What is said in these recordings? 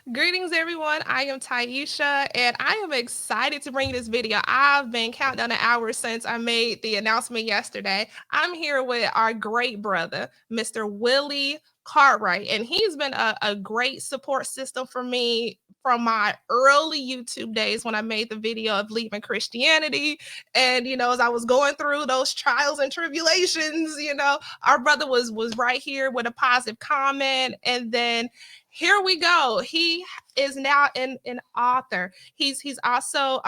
Greetings, everyone. I am Taisha, and I am excited to bring you this video. I've been counting down the hours since I made the announcement yesterday. I'm here with our great brother, Mr. Willie Cartwright, and he's been a great support system for me from my early YouTube days when I made the video of leaving Christianity. And as I was going through those trials and tribulations, our brother was right here with a positive comment, and then here we go. He is now an author. He's also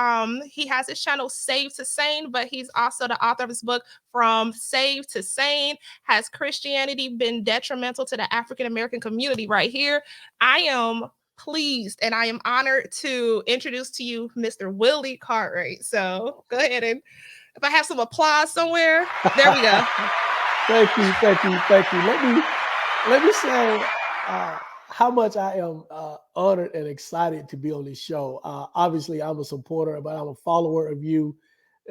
he has his channel Save to Sane, but he's also the author of his book From Save to Sane. Has Christianity been detrimental to the African American community? Right here, I am pleased and I am honored to introduce to you Mr. Willie Cartwright. So go ahead, and if I have some applause somewhere, there we go. Thank you, thank you, thank you. Let me say how much I am honored and excited to be on this show. Obviously, I'm a supporter, but I'm a follower of you.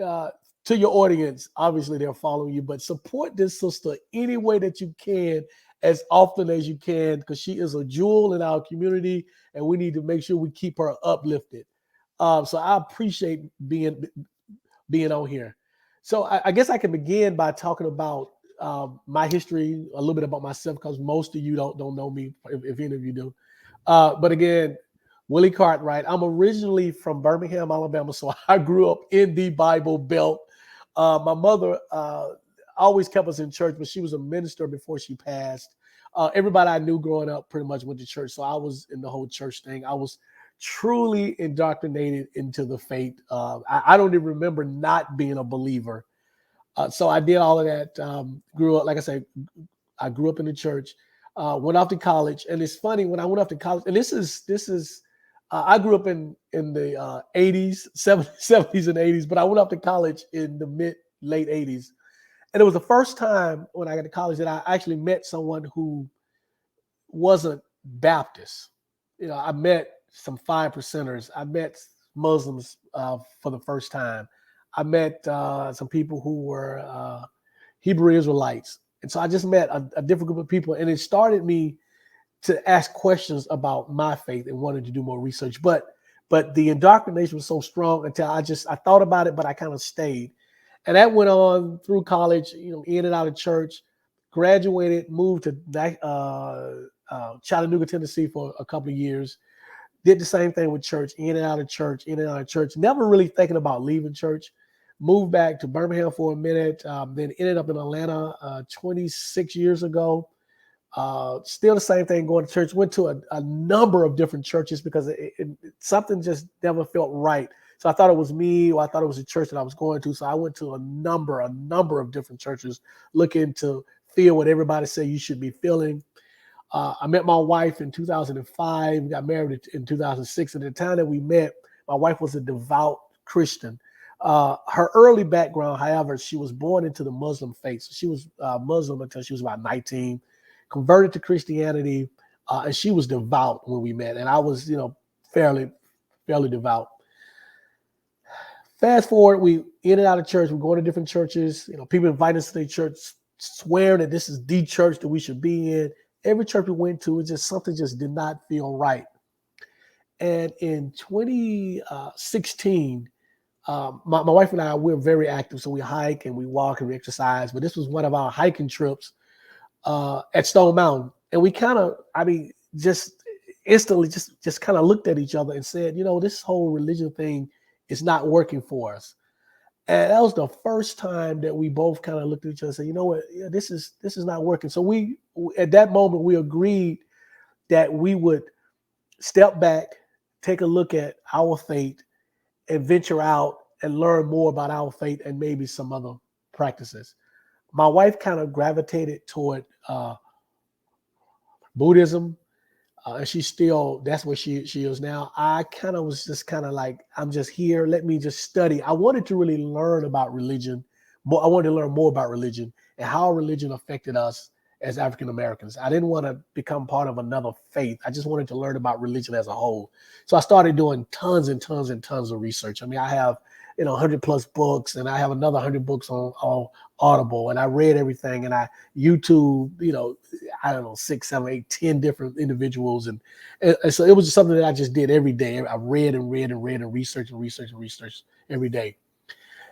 Uh, to your audience, obviously they're following you, but support this sister any way that you can, as often as you can, because she is a jewel in our community, and we need to make sure we keep her uplifted. So I appreciate being on here. So I guess I can begin by talking about my history, a little bit about myself, because most of you don't know me, if any of you do. But again, Willie Cartwright. I'm originally from Birmingham, Alabama, so I grew up in the Bible Belt. My mother always kept us in church, but she was a minister before she passed. Everybody I knew growing up pretty much went to church, so I was in the whole church thing. I was truly indoctrinated into the faith. I don't even remember not being a believer. So I did all of that. Grew up, like I said, I grew up in the church. Went off to college, and it's funny when I went off to college. And this is I grew up in the 80s, 70s, and 80s, but I went off to college in the late 80s, and it was the first time when I got to college that I actually met someone who wasn't Baptist. I met some 5%ers. I met Muslims for the first time. I met some people who were Hebrew Israelites. And so I just met a different group of people. And it started me to ask questions about my faith and wanted to do more research. But the indoctrination was so strong until I thought about it, but I kind of stayed. And that went on through college, in and out of church, graduated, moved to Chattanooga, Tennessee for a couple of years. Did the same thing with church, in and out of church, in and out of church. Never really thinking about leaving church. Moved back to Birmingham for a minute, then ended up in Atlanta 26 years ago. Still the same thing, going to church. Went to a number of different churches because something just never felt right. So I thought it was me, or I thought it was a church that I was going to. So I went to a number of different churches, looking to feel what everybody said you should be feeling. I met my wife in 2005. We got married in 2006. At the time that we met, my wife was a devout Christian. Her early background, however, she was born into the Muslim faith. So she was Muslim until she was about 19, converted to Christianity, and she was devout when we met. And I was, fairly devout. Fast forward, we in and out of church. We're going to different churches. People invite us to their church, swearing that this is the church that we should be in. Every church we went to, something just did not feel right. And in 2016, my wife and I, we're very active. So we hike and we walk and we exercise. But this was one of our hiking trips at Stone Mountain. And we just instantly just kind of looked at each other and said, this whole religion thing is not working for us. And that was the first time that we both kind of looked at each other and said, you know what, this is not working. So we at that moment, we agreed that we would step back, take a look at our faith, and venture out and learn more about our faith and maybe some other practices. My wife kind of gravitated toward Buddhism. And that's where she is now. I kind of was just kind of like, I'm just here. Let me just study. I wanted to really learn about religion. I wanted to learn more about religion and how religion affected us as African Americans. I didn't want to become part of another faith. I just wanted to learn about religion as a whole. So I started doing tons and tons and tons of research. I mean, I have 100 plus books, and I have another 100 books on Audible, and I read everything, and I YouTube, I don't know, 6, 7, 8, 10 different individuals, and so it was just something that I just did every day. I read and read and read and researched every day.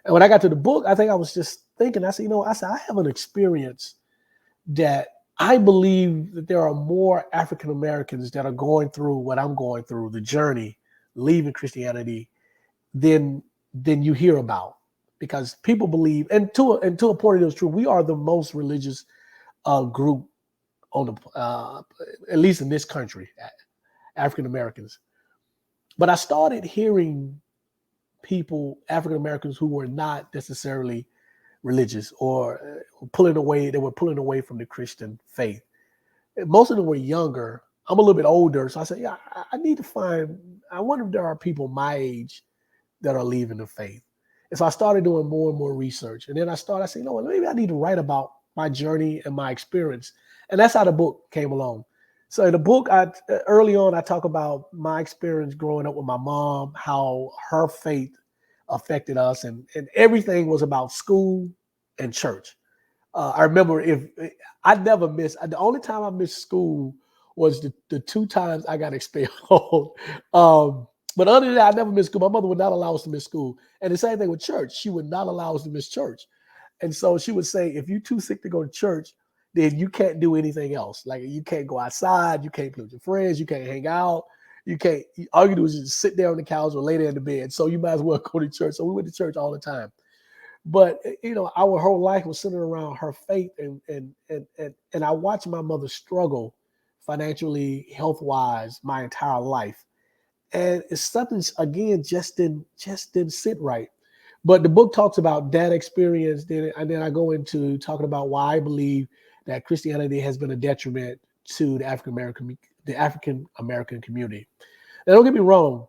And when I got to the book, I think I was just thinking, I said, I have an experience that I believe that there are more African Americans that are going through what I'm going through, the journey, leaving Christianity, than you hear about, because people believe, and to a point it is true. We are the most religious group on the at least in this country, African Americans. But I started hearing people, African Americans, who were not necessarily religious or they were pulling away from the Christian faith. Most of them were younger. I'm a little bit older, so I said, yeah, I need to find. I wonder if there are people my age that are leaving the faith. And so I started doing more and more research. And then I said, maybe I need to write about my journey and my experience. And that's how the book came along. So in the book, early on, I talk about my experience growing up with my mom, how her faith affected us, and everything was about school and church. I remember if I never missed, the only time I missed school was the 2 times I got expelled. But other than that, I never missed school. My mother would not allow us to miss school. And the same thing with church. She would not allow us to miss church. And so she would say, if you're too sick to go to church, then you can't do anything else. Like you can't go outside, you can't play with your friends, you can't hang out, you can't. All you do is just sit there on the couch or lay there in the bed. So you might as well go to church. So we went to church all the time. But our whole life was centered around her faith, and I watched my mother struggle financially, health wise, my entire life, and it's something again just didn't sit right. But the book talks about that experience, and then I go into talking about why I believe that Christianity has been a detriment to the African American community. Now, don't get me wrong,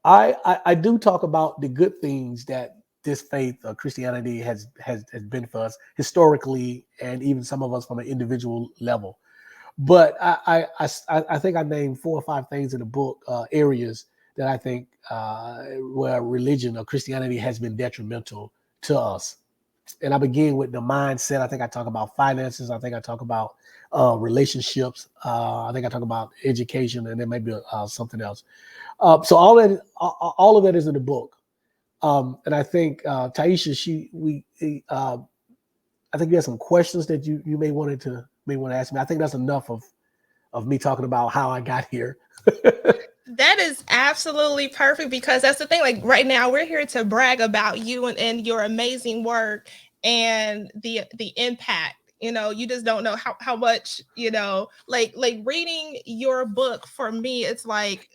I do talk about the good things that this faith of Christianity has been for us historically, and even some of us from an individual level. But I think I named 4 or 5 things in the book, areas that I think where religion or Christianity has been detrimental to us. And I begin with the mindset. I think I talk about finances. I think I talk about relationships. I think I talk about education, and then maybe something else. So all of that is in the book. And I think Taisha, I think you have some questions that you may want to ask me. I think that's enough of me talking about how I got here. That is absolutely perfect, because that's the thing. Like right now, we're here to brag about you and your amazing work and the impact. You just don't know how much, like reading your book for me, it's like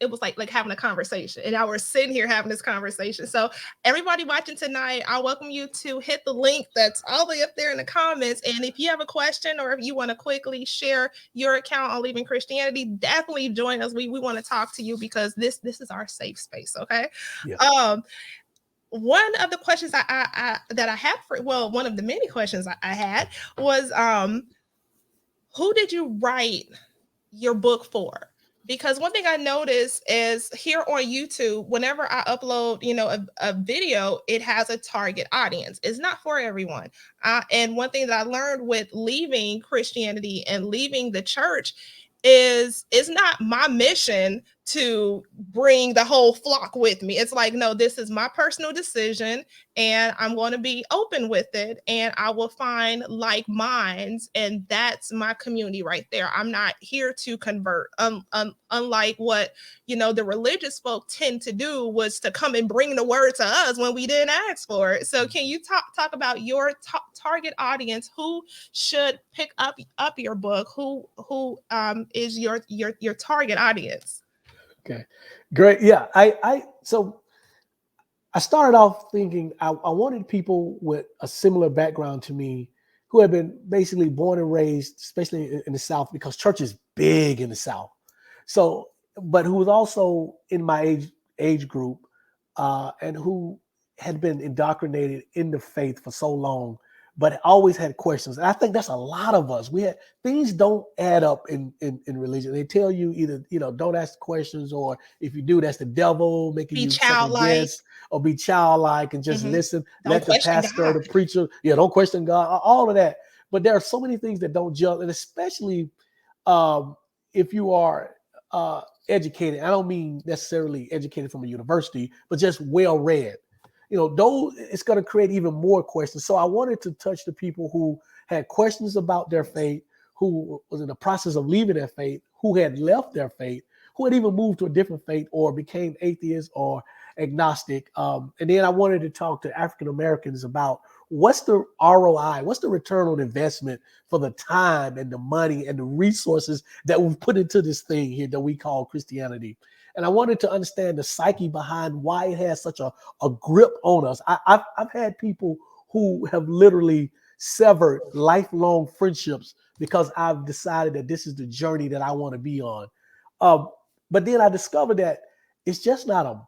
it was like having a conversation. And now we're sitting here having this conversation. So everybody watching tonight, I welcome you to hit the link that's all the way up there in the comments. And if you have a question, or if you want to quickly share your account on leaving Christianity, definitely join us. We want to talk to you, because this is our safe space. Okay. Yeah. Um, one of the questions that I had one of the many questions I had was, who did you write your book for? Because one thing I noticed is here on YouTube, whenever I upload, a video, it has a target audience. It's not for everyone. And one thing that I learned with leaving Christianity and leaving the church is it's not my mission to bring the whole flock with me. It's like, no, this is my personal decision, and I'm going to be open with it, and I will find like minds, and that's my community right there. I'm not here to convert. Unlike what the religious folk tend to do, was to come and bring the word to us when we didn't ask for it. So can you talk about your target audience? Who should pick up your book? Who is your target audience? Okay. Great. Yeah. So I started off thinking I wanted people with a similar background to me, who had been basically born and raised, especially in the South, because church is big in the South. So, but who was also in my age group, and who had been indoctrinated in the faith for so long, but always had questions. And I think that's a lot of us. We had things don't add up in religion. They tell you either, don't ask questions, or if you do, that's the devil making Be you second childlike. guess, or be childlike and just Mhm. listen. Don't Let the question pastor or God. the preacher, don't question God, all of that. But there are so many things that don't gel, and especially um, if you are educated. I don't mean necessarily educated from a university, but just well read. Those, it's going to create even more questions. So I wanted to touch the people who had questions about their faith, who was in the process of leaving their faith, who had left their faith, who had even moved to a different faith or became atheist or agnostic. And then I wanted to talk to African Americans about what's the ROI, what's the return on investment for the time and the money and the resources that we've put into this thing here that we call Christianity. And I wanted to understand the psyche behind why it has such a grip on us. I've had people who have literally severed lifelong friendships because I've decided that this is the journey that I want to be on. Um, but then I discovered that it's just not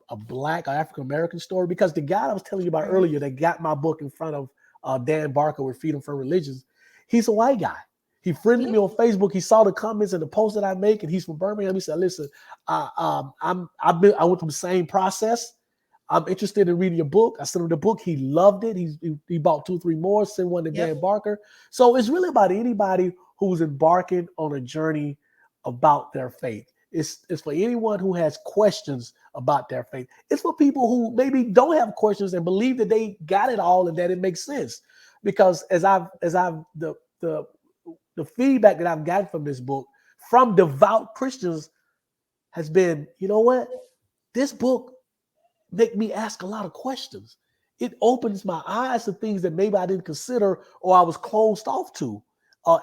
a black or African American story, because the guy I was telling you about Right. earlier that got my book in front of Dan Barker with Freedom from Religions, he's a white guy. He friended me on Facebook. He saw the comments and the posts that I make, and he's from Birmingham. He said, "Listen, I went through the same process. I'm interested in reading your book." I sent him the book. He loved it. He bought 2, 3 more. Sent one to Yep. Dan Barker. So it's really about anybody who's embarking on a journey about their faith. It's for anyone who has questions about their faith. It's for people who maybe don't have questions and believe that they got it all and that it makes sense. Because the feedback that I've gotten from this book from devout Christians has been, you know what? This book make me ask a lot of questions. It opens my eyes to things that maybe I didn't consider or I was closed off to.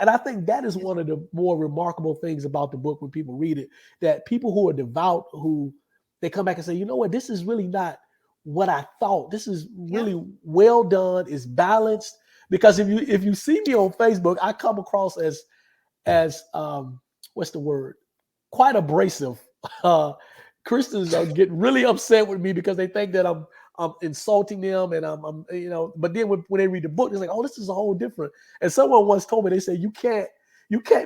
And I think that is one of the more remarkable things about the book when people read it, that people who are devout, who they come back and say, you know what, this is really not what I thought. This is Yeah. really well done. It's balanced. Because if you see me on Facebook, I come across as what's the word? Quite abrasive. Uh, Christians are getting really upset with me because they think that I'm insulting them, and I'm. But then when they read the book, they're like, oh, this is a whole different. And someone once told me, they said you can't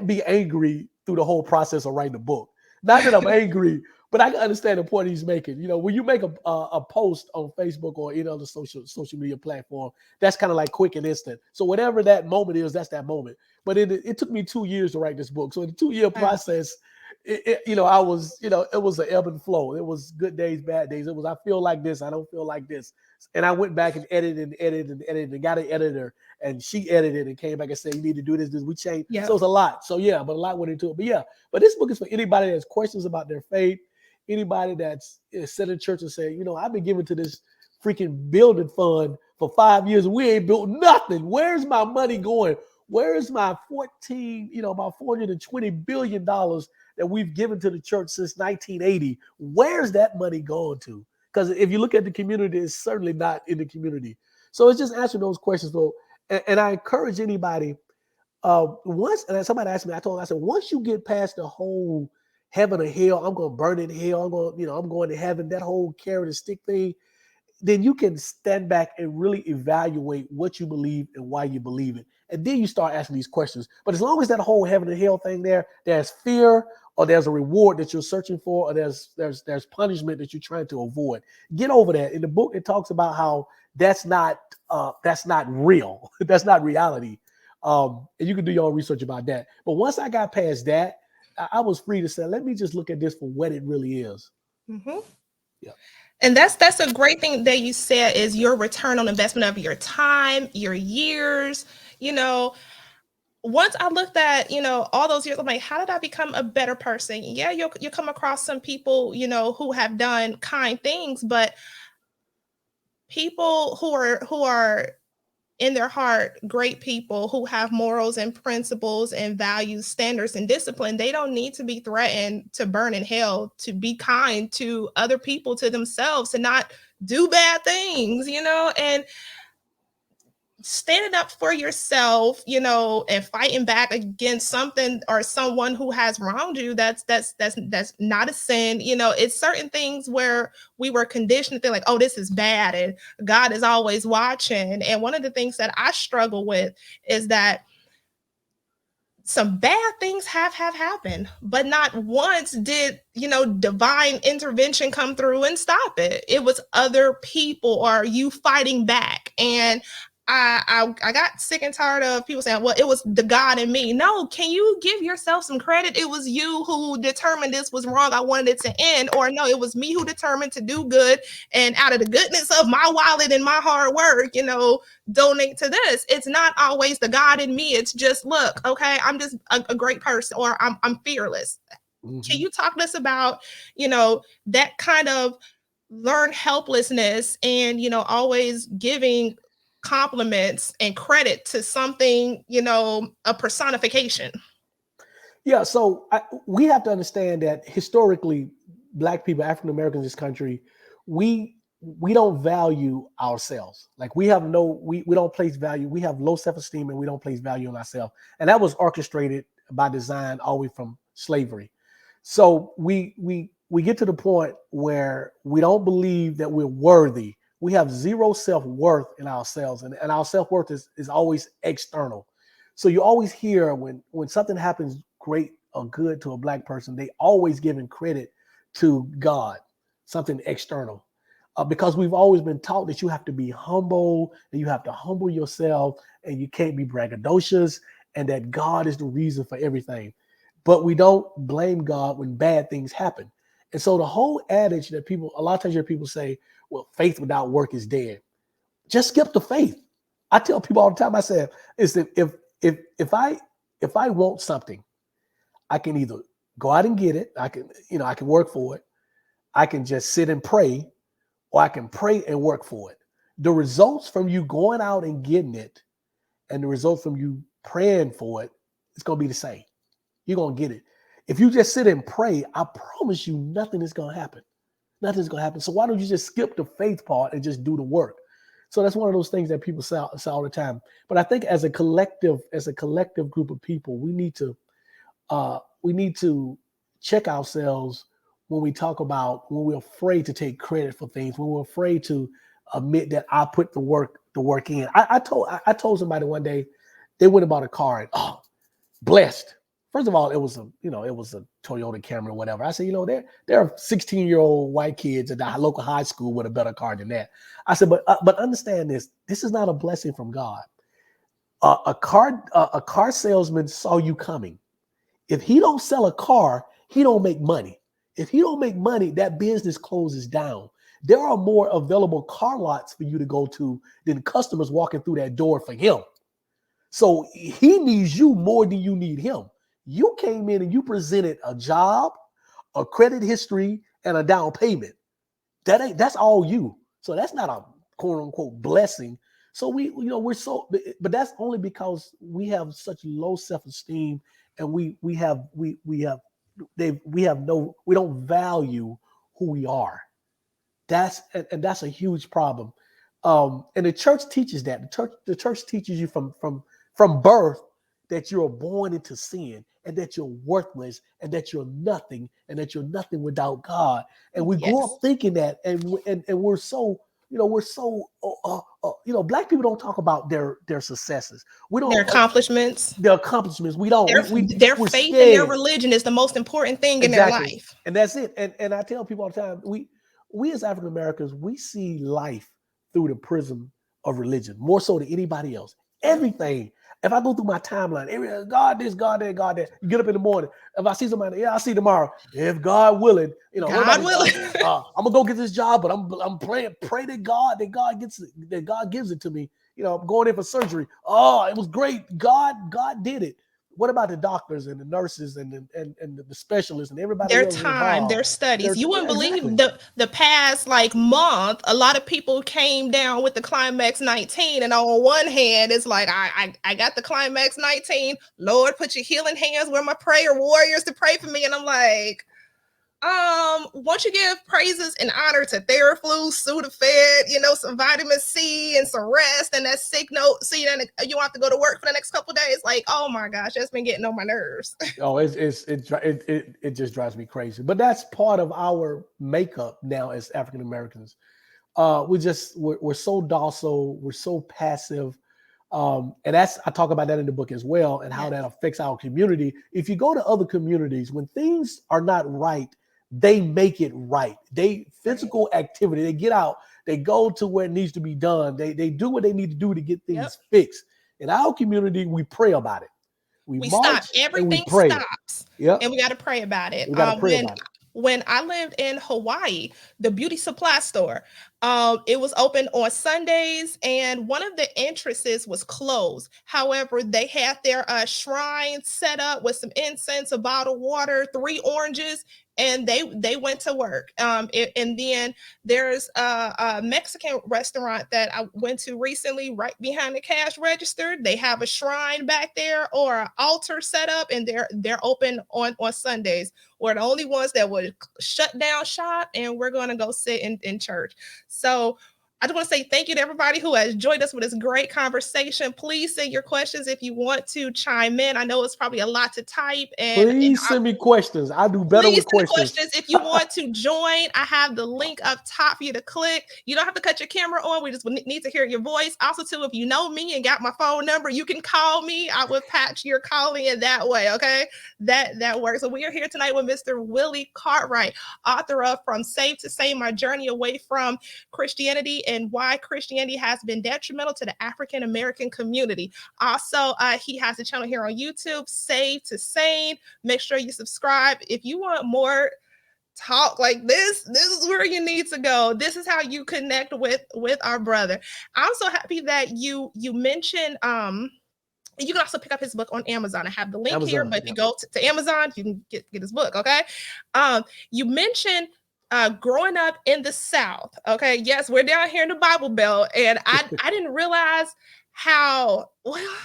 be angry through the whole process of writing a book. Not that I'm angry, but I can understand the point he's making. When you make a post on Facebook or any other social media platform, that's kind of like quick and instant. So whatever that moment is, that's that moment. But it took me 2 years to write this book. So in the 2 year Wow. process, I was, it was an ebb and flow. It was good days, bad days. It was, I feel like this, I don't feel like this. And I went back and edited and got an editor, and she edited and came back and said, you need to do this, we changed. So Yep. it's a lot. So yeah, but a lot went into it. But yeah, but this book is for anybody that has questions about their faith, anybody that's sat in church and say, I've been giving to this freaking building fund for 5 years and we ain't built nothing. Where's my money going? Where is my about $420 billion that we've given to the church since 1980? Where's that money going to? Because if you look at the community, it's certainly not in the community. So it's just answering those questions, though. And I encourage anybody, once, and somebody asked me, I said, once you get past the whole heaven or hell, I'm going to burn in hell, I'm going to heaven, that whole carrot and stick thing, then you can stand back and really evaluate what you believe and why you believe it. And then you start asking these questions. But as long as that whole heaven and hell thing there's fear, or there's a reward that you're searching for, or there's punishment that you're trying to avoid. Get over that. In the book, it talks about how that's not real. That's not reality. And you can do your own research about that. But once I got past that, I was free to say, let me just look at this for what it really is. Mm-hmm. Yeah. And that's a great thing that you said, is your return on investment of your time, your years. You know, once I looked at, all those years, I'm like, how did I become a better person? Yeah, you'll come across some people, who have done kind things, but people who are in their heart great people, who have morals and principles and values, standards and discipline, they don't need to be threatened to burn in hell, to be kind to other people, to themselves, to not do bad things, and standing up for yourself, and fighting back against something or someone who has wronged you, that's not a sin. It's certain things where we were conditioned to think like, oh, this is bad and God is always watching. And one of the things that I struggle with is that some bad things have happened, but not once did divine intervention come through and stop it. It was other people or you fighting back. And I got sick and tired of people saying, well, it was the God in me. No, can you give yourself some credit? It was you who determined this was wrong. I wanted it to end. Or no, it was me who determined to do good. And out of the goodness of my wallet and my hard work, donate to this. It's not always the God in me. It's just, look, okay, I'm just a great person, or I'm fearless. Can Mm-hmm. you talk to us about, that kind of learned helplessness and, always giving compliments and credit to something, a personification? Yeah, so we have to understand that historically, Black people, African Americans in this country, we we don't value ourselves. Like we don't place value. We have low self esteem and we don't place value on ourselves. And that was orchestrated by design all the way from slavery. So we get to the point where we don't believe that we're worthy. We have zero self worth in ourselves, and our self worth is always external. So you always hear when something happens great or good to a Black person, they always giving credit to God, something external, because we've always been taught that you have to be humble and you have to humble yourself and you can't be braggadocious and that God is the reason for everything. But we don't blame God when bad things happen. And so the whole adage that people, a lot of times you hear people say, well, faith without work is dead. Just skip the faith. I tell people all the time, I say, is that if I want something, I can either go out and get it, I can work for it, I can just sit and pray, or I can pray and work for it. The results from you going out and getting it and the results from you praying for it, it's gonna be the same. You're gonna get it. If you just sit and pray, I promise you nothing is gonna happen. Nothing's gonna happen. So why don't you just skip the faith part and just do the work? So that's one of those things that people say all the time. But I think as a collective group of people, we need to check ourselves when we talk about when we're afraid to take credit for things, when we're afraid to admit that I put the work in. I told somebody one day they went and bought a car and blessed. First of all, it was a Toyota Camry or whatever. I said, there are 16-year-old white kids at the local high school with a better car than that. I said, but understand this. This is not a blessing from God. A car salesman saw you coming. If he don't sell a car, he don't make money. If he don't make money, that business closes down. There are more available car lots for you to go to than customers walking through that door for him. So he needs you more than you need him. You came in and you presented a job, a credit history, and a down payment. That's all you. So that's not a quote unquote blessing. So we're so, but that's only because we have such low self esteem, and we don't value who we are. That's a huge problem. And the church teaches that. The church teaches you from birth that you're born into sin and that you're worthless and that you're nothing and that you're nothing without God. And we grow up Yes. thinking that, and Black people don't talk about their successes. We Their don't accomplishments, their accomplishments. We don't. their We're faith and their scared. religion is the most important thing in their Exactly. life. And that's it. And I tell people all the time, we as African Americans, we see life through the prism of religion, more so than anybody else. Everything. If I go through my timeline, God this, God that, God that. You get up in the morning. If I see somebody, yeah, I'll see tomorrow. If God willing, what about God this? willing. I'm gonna go get this job, but I'm praying, pray to God that God gives it to me. I'm going in for surgery. Oh, it was great. God did it. What about the doctors and the nurses and the specialists and everybody Their else time, involved? their studies. You wouldn't Yeah, believe exactly. the past like month. A lot of people came down with the Climax 19, and on one hand, it's like I got the Climax 19. Lord, put your healing hands where my prayer warriors to pray for me, and I'm like, Once you give praises and honor to Theraflu, Sudafed, some vitamin C and some rest and that sick note, so you don't have to go to work for the next couple days. Like, oh my gosh, that's been getting on my nerves. Oh, it just drives me crazy. But that's part of our makeup now as African Americans. We're so docile, we're so passive. And that's I talk about that in the book as well, and how Yes. that affects our community. If you go to other communities, when things are not right, they make it right. They Right. physical activity, they get out, they go to where it needs to be done. They do what they need to do to get Yep. things fixed. In our community, we pray about it. We We stop. march and we Everything pray. stops, Yep, and we got to pray about it. we got to pray When about it. I lived in Hawaii, the beauty supply store, it was open on Sundays, and one of the entrances was closed. However, they had their shrine set up with some incense, a bottle of water, 3 oranges, and they went to work. And then there's a Mexican restaurant that I went to recently, right behind the cash register. They have a shrine back there or an altar set up, and they're open on Sundays. We're the only ones that would shut down shop, and we're going to go sit in church. So I just want to say thank you to everybody who has joined us with this great conversation. Please send your questions if you want to chime in. I know it's probably a lot to type, and Please send me questions. I do better please with send the questions. questions. If you want to join, I have the link up top for you to click. You don't have to cut your camera on. We just need to hear your voice. Also, too, if you know me and got my phone number, you can call me. I will patch your calling in that way. Okay, that works. So we are here tonight with Mr. Willie Cartwright, author of "From Safe to Sane: My Journey Away from Christianity and Why Christianity Has Been Detrimental to the African American Community." Also, he has a channel here on YouTube, Save to Sane. Make sure you subscribe. If you want more talk like this is where you need to go. This is how you connect with our brother. I'm so happy that you mentioned you can also pick up his book on Amazon. I have the link here, Amazon. but if you Yep. go to Amazon, you can get his book. Okay. You mentioned growing up in the South. Okay. Yes, we're down here in the Bible Belt, and I didn't realize how well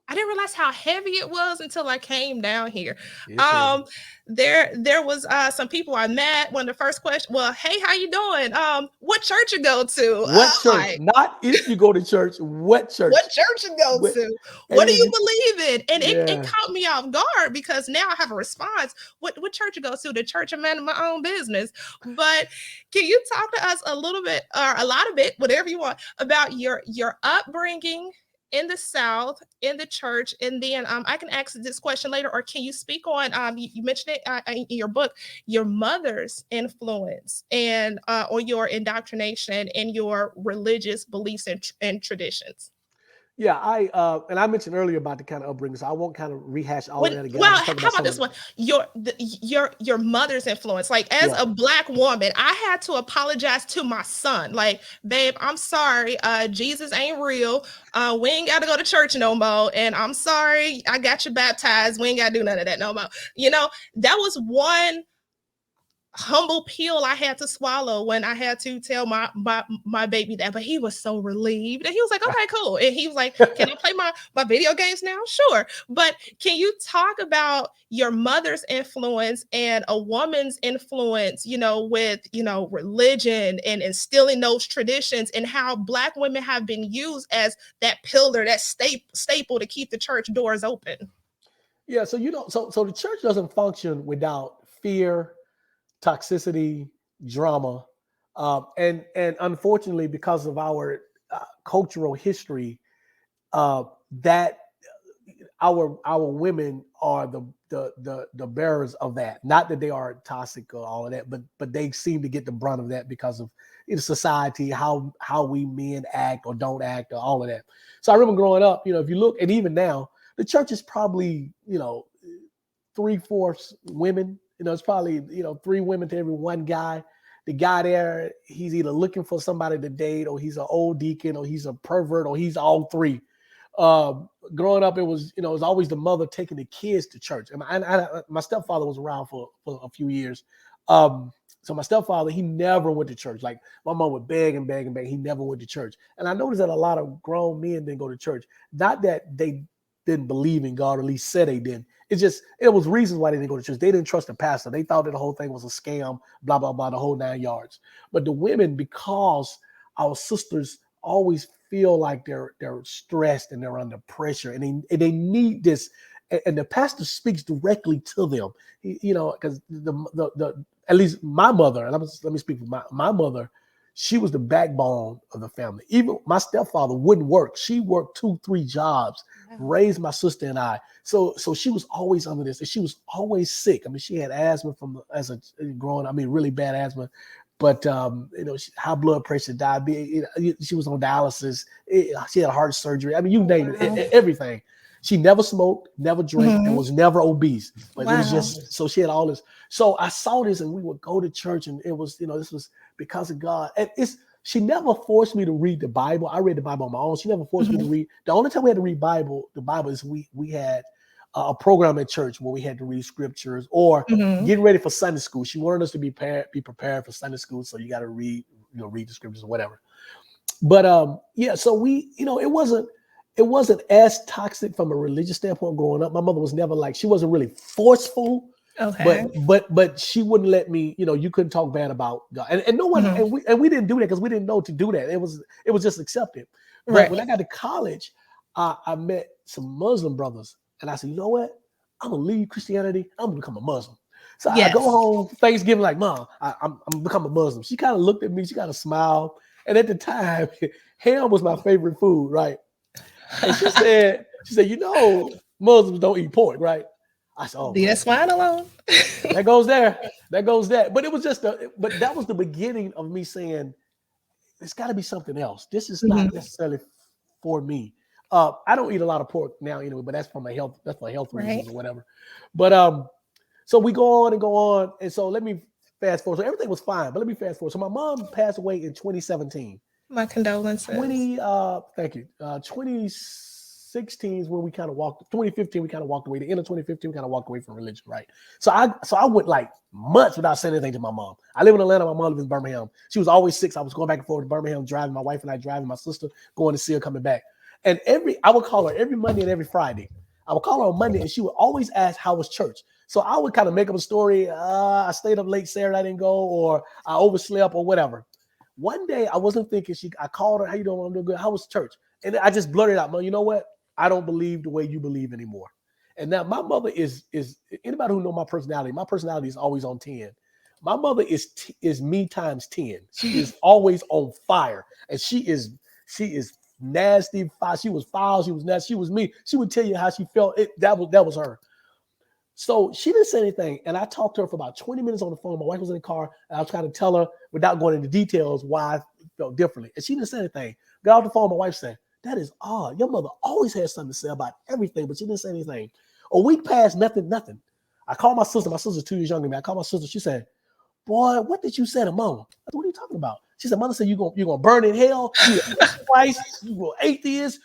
I didn't realize how heavy it was until I came down here. It's heavy. Um, there was some people I met. One of the first questions, well, hey, how you doing? What church you go to? What church? Like, Not if you go to church. What what church? church you go What? to? And What do then you you, believe in? And it yeah. caught me off guard because now I have a response. What church you go to? The church of man of my own business. But can you talk to us a little bit or a lot of it, whatever you want, about your upbringing in the South, in the church, and then I can ask this question later, or can you speak on you mentioned it in your book, your mother's influence and or your indoctrination and your religious beliefs and traditions? Yeah, and I mentioned earlier about the kind of upbringing, so I won't kind of rehash all of When that again. I'll well, just talk how about about some of this it. one? Your mother's influence. Like as Yeah. a black woman, I had to apologize to my son. Like, babe, I'm sorry. Jesus ain't real. We ain't got to go to church no more. And I'm sorry, I got you baptized. We ain't got to do none of that no more. That was one humble pill I had to swallow when I had to tell my baby that. But he was so relieved, and he was like, "Okay, cool." And he was like, "Can I play my video games now?" Sure. But can you talk about your mother's influence and a woman's influence? With religion and instilling those traditions, and how Black women have been used as that pillar, that staple to keep the church doors open. Yeah. So so the church doesn't function without fear, toxicity, drama, and unfortunately, because of our cultural history, that our women are the bearers of that. Not that they are toxic or all of that, but they seem to get the brunt of that because of society, how we men act or don't act or all of that. So I remember growing up, if you look, and even now, the church is probably 3/4 women. It's probably 3 women to every one guy. The guy there, he's either looking for somebody to date, or he's an old deacon, or he's a pervert, or he's all three. Growing up, it was always the mother taking the kids to church. And my stepfather was around for a few years. So my stepfather, he never went to church. Like my mom would beg and beg and beg. He never went to church. And I noticed that a lot of grown men didn't go to church. Not that they didn't believe in God, or at least said they didn't. it was reasons why they didn't go to church. They didn't trust the pastor. They thought that the whole thing was a scam, blah, blah, blah, the whole 9 yards. But the women, because our sisters always feel like they're stressed and they're under pressure and they need this. And the pastor speaks directly to them, because the at least my mother, and let me speak for my mother, she was the backbone of the family. Even my stepfather wouldn't work. She worked 2-3 jobs, raised my sister and I. So she was always under this, and she was always sick. I mean, she had asthma as a growing. I mean, really bad asthma, but high blood pressure, diabetes. She was on dialysis. She had heart surgery. I mean, you name it, everything. She never smoked, never drank, and was never obese. But it was just so she had all this. So I saw this, and we would go to church, and it was, this was because of God. And she never forced me to read the Bible. I read the Bible on my own. She never forced me to read. The only time we had to read the Bible is we had a program at church where we had to read scriptures or getting ready for Sunday school. She wanted us to be prepared for Sunday school, so you got to read the scriptures or whatever. But so we, it wasn't as toxic from a religious standpoint growing up. My mother was never she wasn't really forceful. Okay. But she wouldn't let me, you couldn't talk bad about God. And no one, and we didn't do that because we didn't know to do that. It was just accepted. But when I got to college, I met some Muslim brothers, and I said, you know what? I'm gonna leave Christianity. I'm gonna become a Muslim. So I go home Thanksgiving like, Mom, I'm become a Muslim. She kind of looked at me, she kind of smiled. And at the time, ham was my favorite food, right? And she said, Muslims don't eat pork, right? I said, oh, leave swine alone. That goes there. That goes that. But it was but that was the beginning of me saying, there's got to be something else. This is not necessarily for me. I don't eat a lot of pork now anyway, but that's for my health. That's for health reasons or whatever. But so we go on and go on. And so let me fast forward. So everything was fine, but let me fast forward. So my mom passed away in 2017. My condolences. Thank you. 2016 is when we kind of walked. 2015 we kind of walked away. The end of 2015 we kind of walked away from religion, right? So I went like months without saying anything to my mom. I live in Atlanta. My mom lives in Birmingham. She was always sick. So I was going back and forth to Birmingham, driving. My wife and I driving. My sister going to see her, coming back. And I would call her every Monday and every Friday. I would call her on Monday, and she would always ask how was church. So I would kind of make up a story. I stayed up late Saturday, I didn't go, or I overslept, or whatever. One day I wasn't thinking. I called her. How you doing? I'm doing good. How was church? And I just blurted out, Mom, you know what? I don't believe the way you believe anymore. And now my mother is anybody who know my personality. My personality is always on 10. My mother is me times 10. She is always on fire, and she is nasty. She was foul. She was nasty. She was me. She would tell you how she felt. That was her. So she didn't say anything, and I talked to her for about 20 minutes on the phone. My wife was in the car, and I was trying to tell her without going into details why I felt differently, and she didn't say anything. Got off the phone. My wife said, "That is odd. Your mother always has something to say about everything, but she didn't say anything." A week passed, nothing. I called my sister. My sister's 2 years younger than me. I called my sister. She said, "Boy, what did you say to Mama?" I said, "What are you talking about?" She said, "Mother said you're gonna burn in hell. You twice. You were atheist.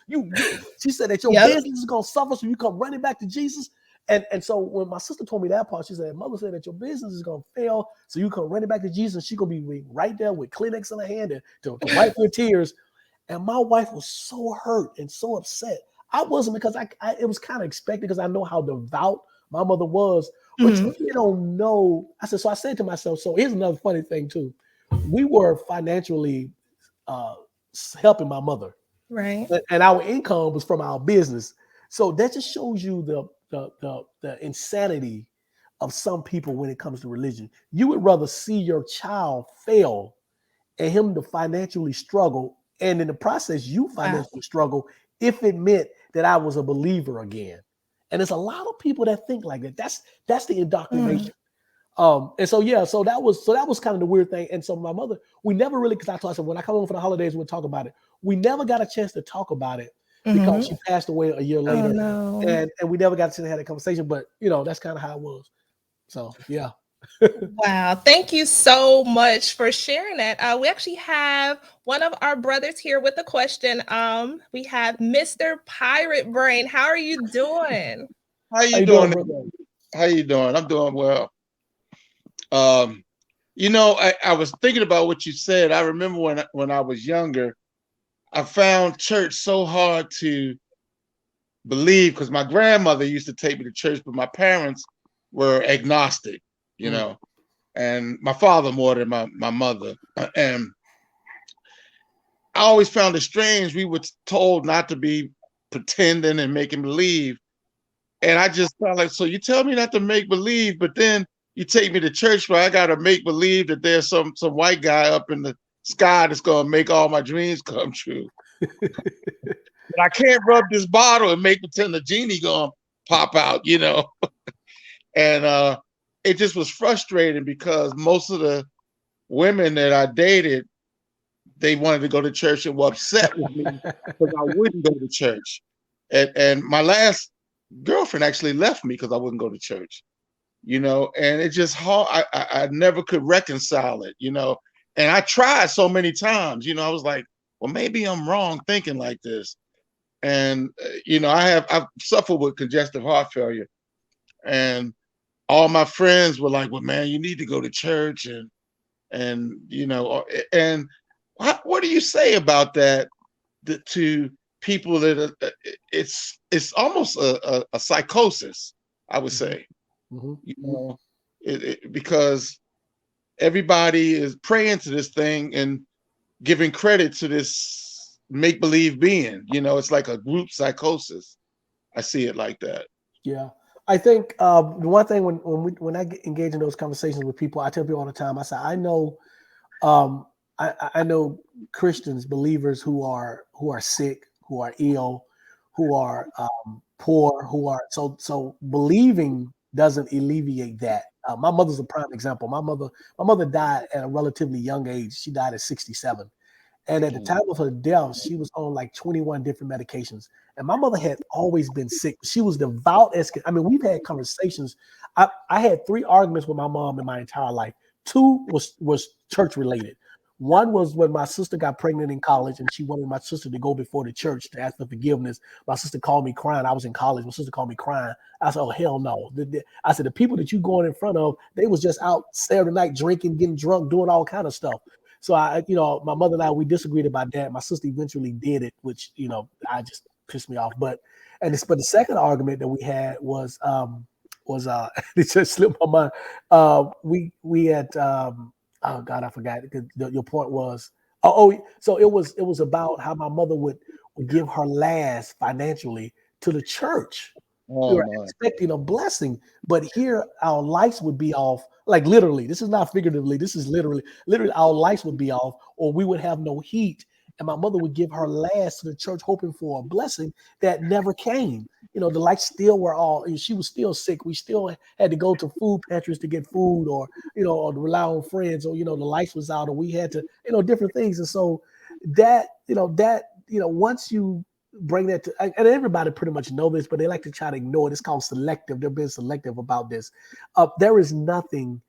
She said that your business is gonna suffer, so you come running back to Jesus." And so when my sister told me that part, she said, "Mother said that your business is gonna fail, so you come running back to Jesus. She gonna be right there with Kleenex in her hand and to wipe your tears." And my wife was so hurt and so upset. I wasn't, because it was kind of expected, because I know how devout my mother was. But you don't know. So I said to myself, so here's another funny thing too. We were financially helping my mother. Right. And our income was from our business. So that just shows you the insanity of some people when it comes to religion. You would rather see your child fail and him to financially struggle, and in the process you financially struggle, if it meant that I was a believer again. And there's a lot of people that think like that. That's the indoctrination. And so that was kind of the weird thing. And so my mother, we never really, because I told her, when I come home for the holidays, we'll talk about it. We never got a chance to talk about it because she passed away a year later. Oh, no. And we never got to have that conversation. But that's kind of how it was. So yeah. Wow. Thank you so much for sharing that. We actually have one of our brothers here with a question. We have Mr. Pirate Brain. How are you doing? How you doing, brother? How you doing? I'm doing well. I was thinking about what you said. I remember when I was younger, I found church so hard to believe, because my grandmother used to take me to church, but my parents were agnostic, you know, and my father more than my mother. And I always found it strange. We were told not to be pretending and making believe. And I just felt like, so you tell me not to make believe, but then you take me to church where I got to make believe that there's some white guy up in the sky that's going to make all my dreams come true. But I can't rub this bottle and make pretend the genie going to pop out, you know? And it just was frustrating because most of the women that I dated, they wanted to go to church and were upset with me because I wouldn't go to church. And my last girlfriend actually left me because I wouldn't go to church, you know, and it just hard. I never could reconcile it, you know, and I tried so many times, you know, I was like, well, maybe I'm wrong thinking like this. And, you know, I've suffered with congestive heart failure, and all my friends were like, well, man, you need to go to church. And, you know, and what do you say about that to people that it's almost a psychosis, I would say, you know, because everybody is praying to this thing and giving credit to this make-believe being, you know, it's like a group psychosis. I see it like that. Yeah. I think the one thing when I engage in those conversations with people, I tell people all the time, I say, I know I know Christians, believers who are sick, who are ill, who are poor, who are so believing doesn't alleviate that. My mother's a prime example. My mother died at a relatively young age. She died at 67. And at the time of her death, she was on like 21 different medications. And my mother had always been sick. She was devout as I mean, we've had conversations. I had 3 arguments with my mom in my entire life. 2 was church related. One was when my sister got pregnant in college and she wanted my sister to go before the church to ask for forgiveness. My sister called me crying. I was in college. My sister called me crying. I said, oh, hell no. I said, the people that you going in front of, they was just out Saturday night drinking, getting drunk, doing all kind of stuff. So you know, my mother and I, we disagreed about that. My sister eventually did it, which, you know, I just pissed me off. But the second argument that we had was it just slipped my mind. We had oh God, I forgot. Your point was so it was about how my mother would give her last financially to the church. We were expecting a blessing, but here our lights would be off. Like literally, this is not figuratively. This is literally our lights would be off, or we would have no heat. And my mother would give her last to the church, hoping for a blessing that never came. You know, the lights still were all. She was still sick. We still had to go to food pantries to get food, or you know, or to rely on friends, or you know, the lights was out, or we had to, you know, different things. And so that once you bring that to, and everybody pretty much know this, but they like to try to ignore it. It's called selective. They're being selective about this. There is nothing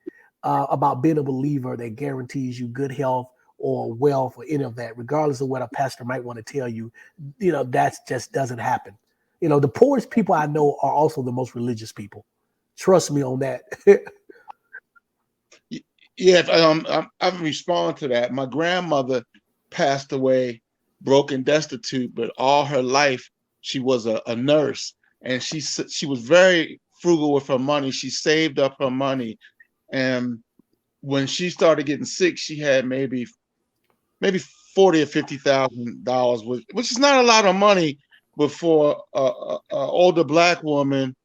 about being a believer that guarantees you good health or wealth or any of that, regardless of what a pastor might want to tell you. You know, that just doesn't happen. You know, the poorest people I know are also the most religious people. Trust me on that. Yeah, I respond to that. My grandmother passed away broke and destitute, but all her life she was a nurse, and she was very frugal with her money. She saved up her money, and when she started getting sick, she had maybe $40,000 or $50,000, which is not a lot of money, but for a older Black woman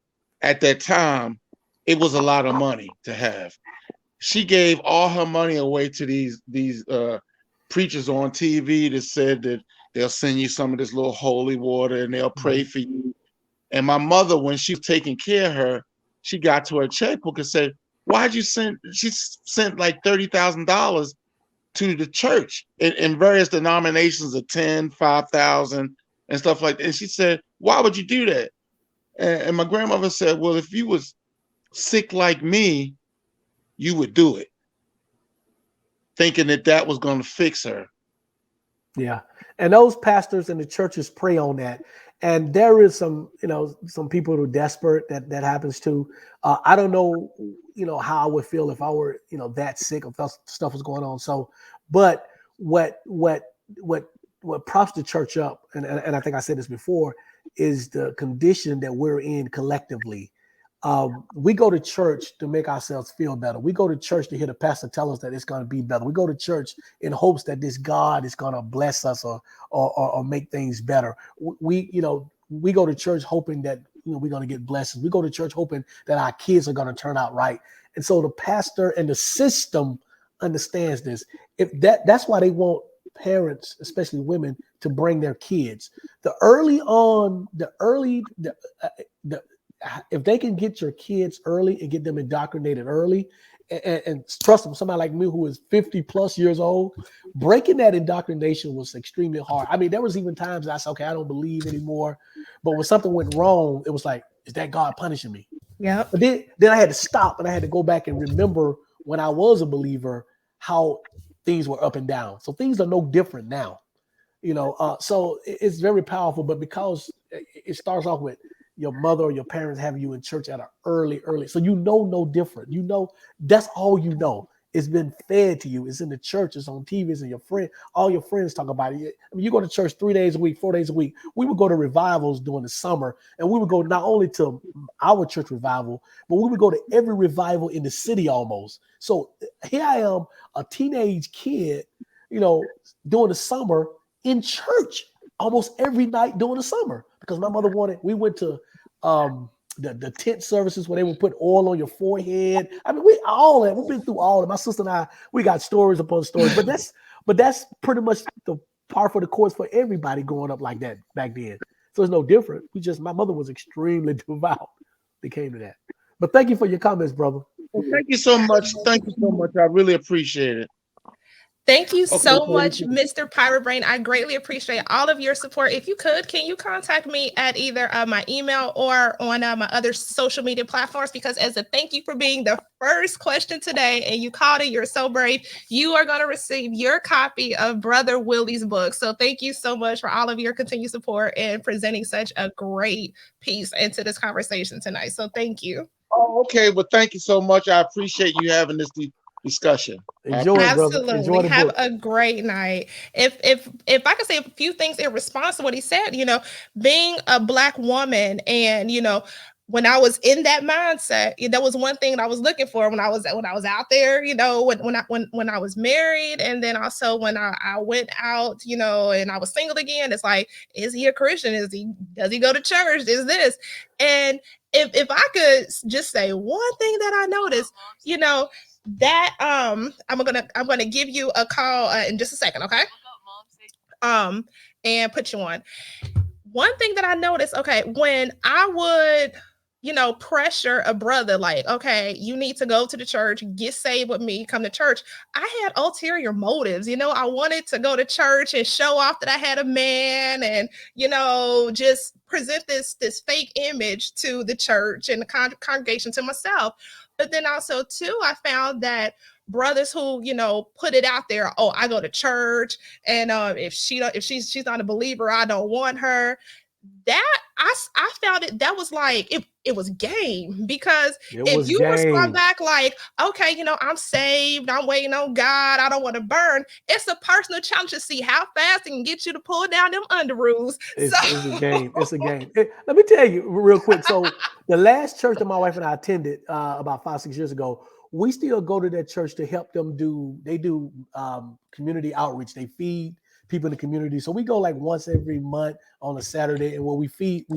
at that time, it was a lot of money to have. She gave all her money away to these preachers on TV that said that they'll send you some of this little holy water and they'll pray for you. And my mother, when she was taking care of her, she got to her checkbook and said, why'd you send, she sent like $30,000 to the church in various denominations of 10, 5,000 and stuff like that. And she said, why would you do that? And my grandmother said, well, if you was sick like me, you would do it, thinking that was going to fix her. Yeah. And those pastors and the churches prey on that. And there is some people who are desperate that happens to. I don't know, how I would feel if I were, that sick, if stuff was going on. So, but what props the church up, and I think I said this before, is the condition that we're in collectively. We go to church to make ourselves feel better. We go to church to hear the pastor tell us that it's going to be better. We go to church in hopes that this God is going to bless us or make things better. We go to church hoping that we're going to get blessings. We go to church hoping that our kids are going to turn out right. And so the pastor and the system understands this. If that's why they want parents, especially women, to bring their kids. If they can get your kids early and get them indoctrinated early, and trust them, somebody like me who is 50 plus years old, breaking that indoctrination was extremely hard. I mean, there was even times I said, okay, I don't believe anymore. But when something went wrong, it was like, is that God punishing me? Yep. But then I had to stop and I had to go back and remember when I was a believer, how things were up and down. So things are no different now, so it's very powerful. But because it starts off with your mother or your parents having you in church at an early, so no different. That's all you know. It's been fed to you. It's in the church. It's on TV. It's in all your friends talk about it. I mean, you go to church 3 days a week, 4 days a week. We would go to revivals during the summer, and we would go not only to our church revival, but we would go to every revival in the city almost. So here I am, a teenage kid, during the summer in church almost every night during the summer because my mother we went to the tent services where they would put oil on your forehead. I mean, we've been through all of it. My sister and I, we got stories upon stories, but that's pretty much the par for the course for everybody growing up like that back then. So it's no different. My mother was extremely devout. It came to that. But thank you for your comments, brother. Well, thank you so much. Thank you so much. I really appreciate it. Thank you Okay, so much, Mr. Pirate Brain. I greatly appreciate all of your support. If you could, can you contact me at either my email or on my other social media platforms? Because as a thank you for being the first question today and you called it, you're so brave, you are going to receive your copy of Brother Willie's book. So thank you so much for all of your continued support and presenting such a great piece into this conversation tonight. So thank you. Oh, okay. Well, thank you so much. I appreciate you having this discussion. Enjoy it, brother. Absolutely. Enjoy the Have book. a great night. If I could say a few things in response to what he said, being a Black woman and, when I was in that mindset, that was one thing that I was looking for when I was out there, when I was married, and then also when I went out, and I was single again. It's like, is he a Christian? Does he go to church? Is this? And if I could just say one thing that I noticed, that I'm gonna give you a call in just a second, okay? And put you on. One thing that I noticed, okay, when I would, pressure a brother, like, okay, you need to go to the church, get saved with me, come to church. I had ulterior motives. I wanted to go to church and show off that I had a man and, just present this fake image to the church and the congregation, to myself. But then also too, I found that brothers who put it out there, oh, I go to church, and if she's not a believer, I don't want her. That I found it, that was like it was game, because if you respond back like, okay, I'm saved, I'm waiting on God, I don't want to burn, it's a personal challenge to see how fast it can get you to pull down them underoos. It's a game. It's a game. Let me tell you real quick. So the last church that my wife and I attended about 5-6 years ago, we still go to that church to help them do community outreach. They feed people in the community. So we go like once every month on a Saturday, and when we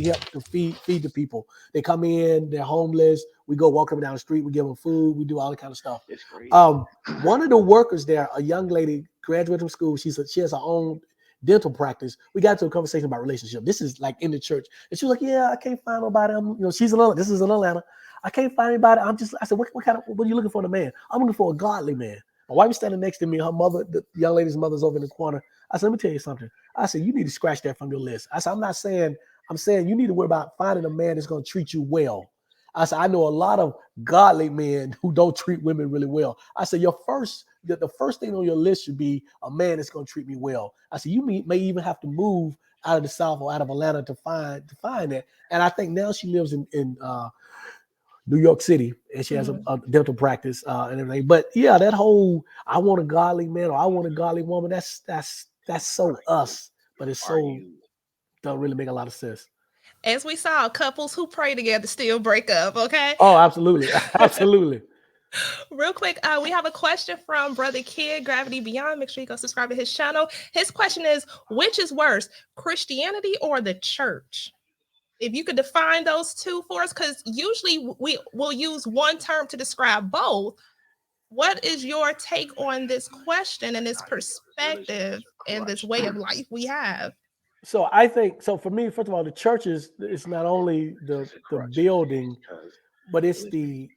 help to feed the people. They come in, they're homeless. We go walk them down the street. We give them food. We do all that kind of stuff. One of the workers there, a young lady, graduated from school. She has her own dental practice. We got to a conversation about relationship. This is like in the church, and she was like, "Yeah, I can't find nobody." This is in Atlanta. I can't find anybody. I said, what are you looking for in a man? I'm looking for a godly man. My wife is standing next to me. Her mother, the young lady's mother's over in the corner. I said, let me tell you something. I said, you need to scratch that from your list. I said, I'm saying you need to worry about finding a man that's going to treat you well. I said, I know a lot of godly men who don't treat women really well. I said, the first thing on your list should be a man that's going to treat me well. I said, you may even have to move out of the South or out of Atlanta to find that. And I think now she lives in New York City, and she has a dental practice and everything. But yeah, that whole I want a godly man or I want a godly woman, that's so us, but it's so don't really make a lot of sense. As we saw, couples who pray together still break up, okay? Oh, absolutely, absolutely. Real quick, we have a question from Brother Kid, Gravity Beyond. Make sure you go subscribe to his channel. His question is, which is worse, Christianity or the church? If you could define those two for us, because usually we will use one term to describe both. What is your take on this question and this perspective and this way of life we have? So I think so. For me, first of all, the church is it's not only the building, but it's the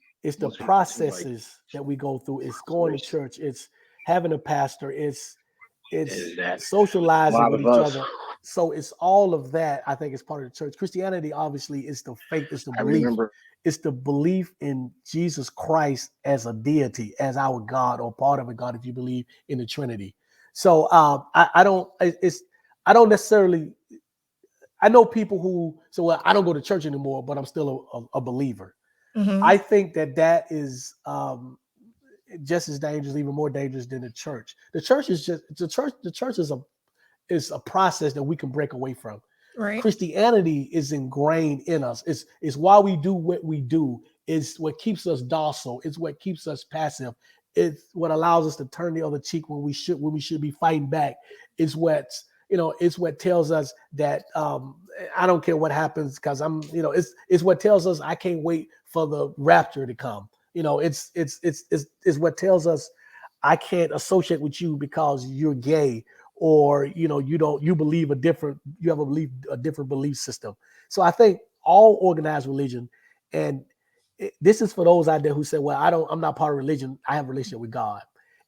processes that we go through. It's going to church. It's having a pastor. It's socializing with each other. So it's all of that. I think is part of the church. Christianity obviously is the faith. It's the belief. It's the belief in Jesus Christ as a deity, as our God or part of a God. If you believe in the Trinity. So I don't. I don't necessarily. I know people who so well, I don't go to church anymore, but I'm still a believer. Mhm. I think that is just as dangerous, even more dangerous than the church. The church is just the church. The church is a process that we can break away from. Right. Christianity is ingrained in us. It's why we do what we do. It's what keeps us docile. It's what keeps us passive. It's what allows us to turn the other cheek when we should be fighting back. It's it's what tells us that I don't care what happens because it's what tells us I can't wait for the rapture to come. It's what tells us I can't associate with you because you're gay or you have a different belief system. So I think all organized religion, and this is for those out there who say, well, I'm not part of religion, I have a relationship with God.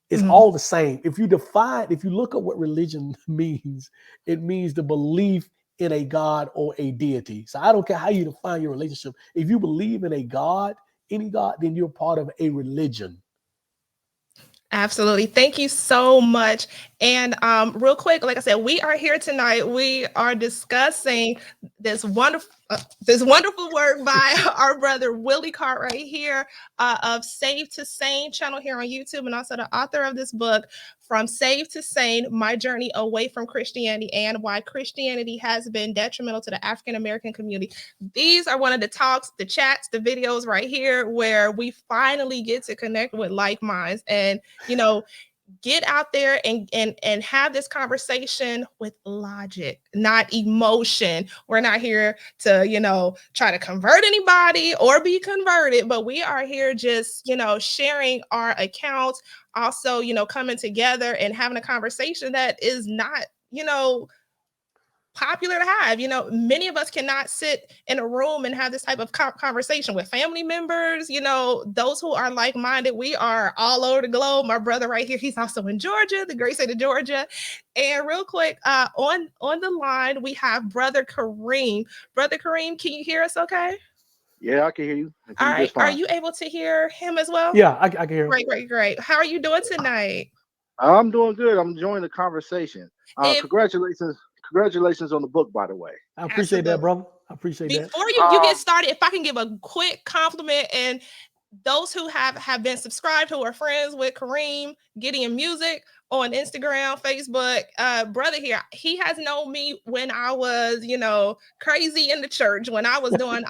It's Mhm. all the same. If you look at what religion means, it means the belief in a God or a deity. So I don't care how you define your relationship. If you believe in a God, any God, then you're part of a religion. Absolutely. Thank you so much. And real quick, like I said, we are here tonight. We are discussing this wonderful work by our brother Willie Cart right here of Save to Sane channel here on YouTube, and also the author of this book, From Save to Sane: My Journey Away from Christianity and Why Christianity Has Been Detrimental to the African American Community. These are one of the talks, the chats, the videos right here where we finally get to connect with like minds and get out there and have this conversation with logic, not emotion. We're not here to try to convert anybody or be converted, but we are here just sharing our accounts, also coming together and having a conversation that is not popular to have. Many of us cannot sit in a room and have this type of conversation with family members, those who are like minded. We are all over the globe. My brother right here, he's also in Georgia, the great state of Georgia. And real quick, on the line, we have Brother Kareem. Brother Kareem, can you hear us okay? Yeah, I can hear you. I can All hear you right. just Are fine. you able to hear him as well? Yeah, I can hear him. Great, great, great. How are you doing tonight? I'm doing good. I'm enjoying the conversation. If Congratulations on the book, by the way. I appreciate that, Absolutely. brother. I appreciate that. Before you get Um, started, if I can give a quick compliment, and those who have been subscribed, who are friends with Kareem Gideon Music on Instagram, Facebook, brother here, he has known me when I was, crazy in the church, when I was doing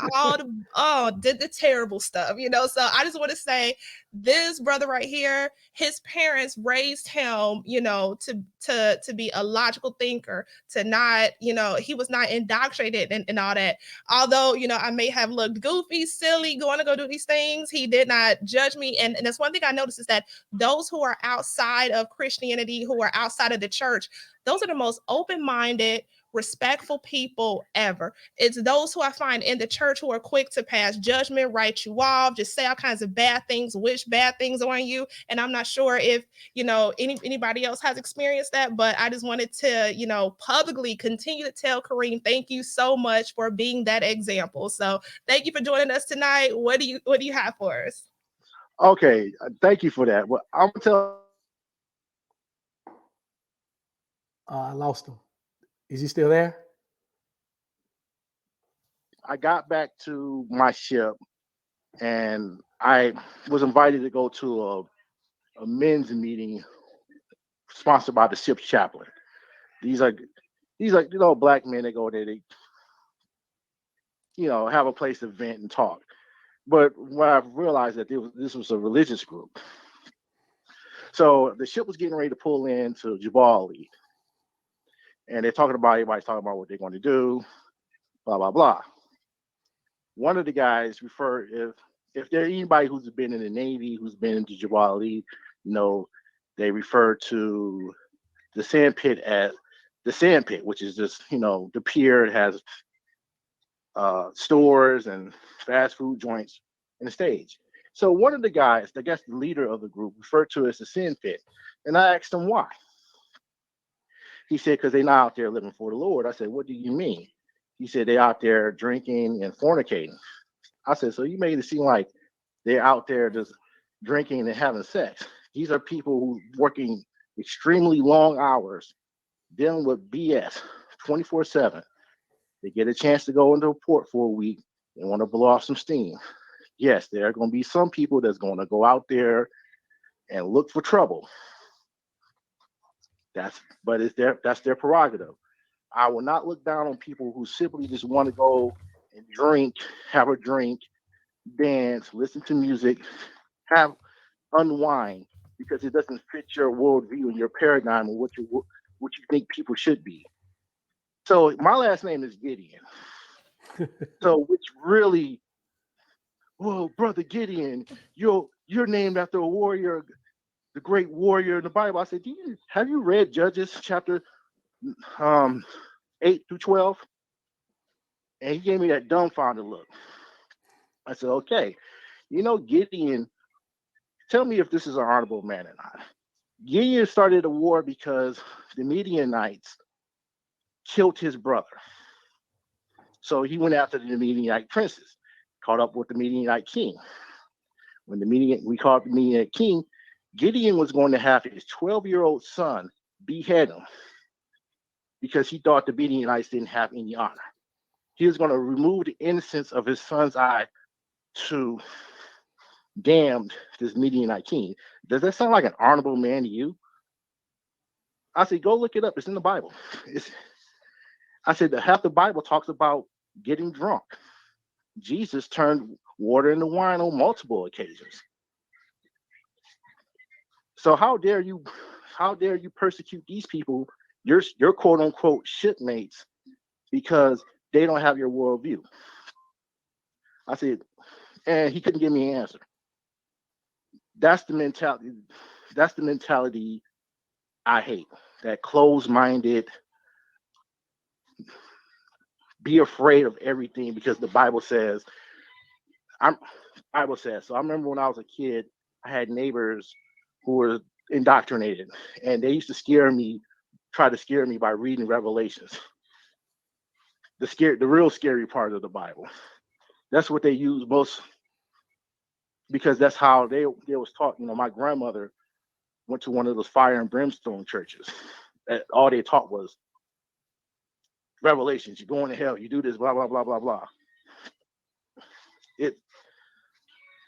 did the terrible stuff, So I just want to say, this brother right here, his parents raised him, to be a logical thinker, to not, he was not indoctrinated and all that. Although I may have looked goofy, silly, going to go do these things, he did not judge me. And that's one thing I noticed, is that those who are outside of Christianity, who are outside of the church, those are the most open-minded, respectful people ever. It's those who I find in the church who are quick to pass judgment, write you off, just say all kinds of bad things, wish bad things on you. And I'm not sure if anybody else has experienced that, but I just wanted to publicly continue to tell Kareem, thank you so much for being that example. So thank you for joining us tonight. What do you have for us? okay, thank you for that. Well, I'm gonna tell I lost him. Is he still there? I got back to my ship and I was invited to go to a men's meeting sponsored by the ship's chaplain. These are black men that go there. have a place to vent and talk. But what I've realized that this was a religious group. So the ship was getting ready to pull into Jabal, and they're talking about everybody's talking about what they're going to do, blah blah blah. One of the guys referred if there's anybody who's been in the Navy, who's been into Jabal, they refer to the sand pit as the sand pit, which is just the pier. It has stores and fast food joints and the stage. So one of the guys, I guess the leader of the group, referred to it as the sin pit. And I asked him why. He said, because they're not out there living for the Lord. I said, what do you mean? He said, they're out there drinking and fornicating. I said, so you made it seem like they're out there just drinking and having sex. These are people who working extremely long hours, dealing with BS 24/7. They get a chance to go into a port for a week and want to blow off some steam. Yes, there are going to be some people that's going to go out there and look for trouble. That's their prerogative. I will not look down on people who simply just want to go and drink, have a drink, dance, listen to music, have unwind because it doesn't fit your worldview and your paradigm and what you think people should be. So my last name is Gideon. So which really, well, brother Gideon, you're named after a warrior, the great warrior in the Bible. I said, have you read Judges chapter 8-12? And he gave me that dumbfounded look. I said, okay, Gideon, tell me if this is an honorable man or not. Gideon started a war because the Midianites killed his brother. So he went after the Midianite princes, caught up with the Midianite king. When we called the Midianite king, Gideon was going to have his 12-year-old son behead him because he thought the Midianites didn't have any honor. He was going to remove the innocence of his son's eye to damn this Midianite king. Does that sound like an honorable man to you? I said, go look it up. It's in the Bible. I said, half the Bible talks about getting drunk. Jesus turned water into wine on multiple occasions. So how dare you persecute these people, your quote unquote shipmates, because they don't have your worldview? I said, and he couldn't give me an answer. That's the mentality. That's the mentality I hate. That closed-minded, be afraid of everything because the Bible says. Bible says. So I remember when I was a kid, I had neighbors who were indoctrinated, and they used to try to scare me by reading Revelations. The real scary part of the Bible. That's what they use most because that's how they was taught. My grandmother went to one of those fire and brimstone churches. All they taught was Revelations. You're going to hell. You do this. Blah blah blah blah blah.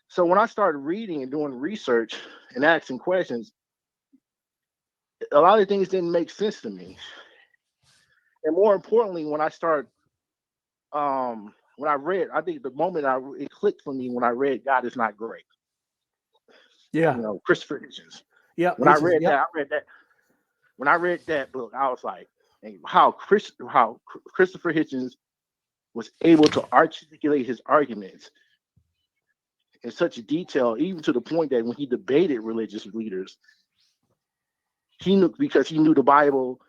So when I started reading and doing research and asking questions, a lot of things didn't make sense to me. And more importantly, when I read, I think the moment it clicked for me when I read God Is Not Great. Yeah. Christopher Hitchens. Yeah. When I read that book, I was like, how Christopher Hitchens was able to articulate his arguments in such detail, even to the point that when he debated religious leaders, he knew the Bible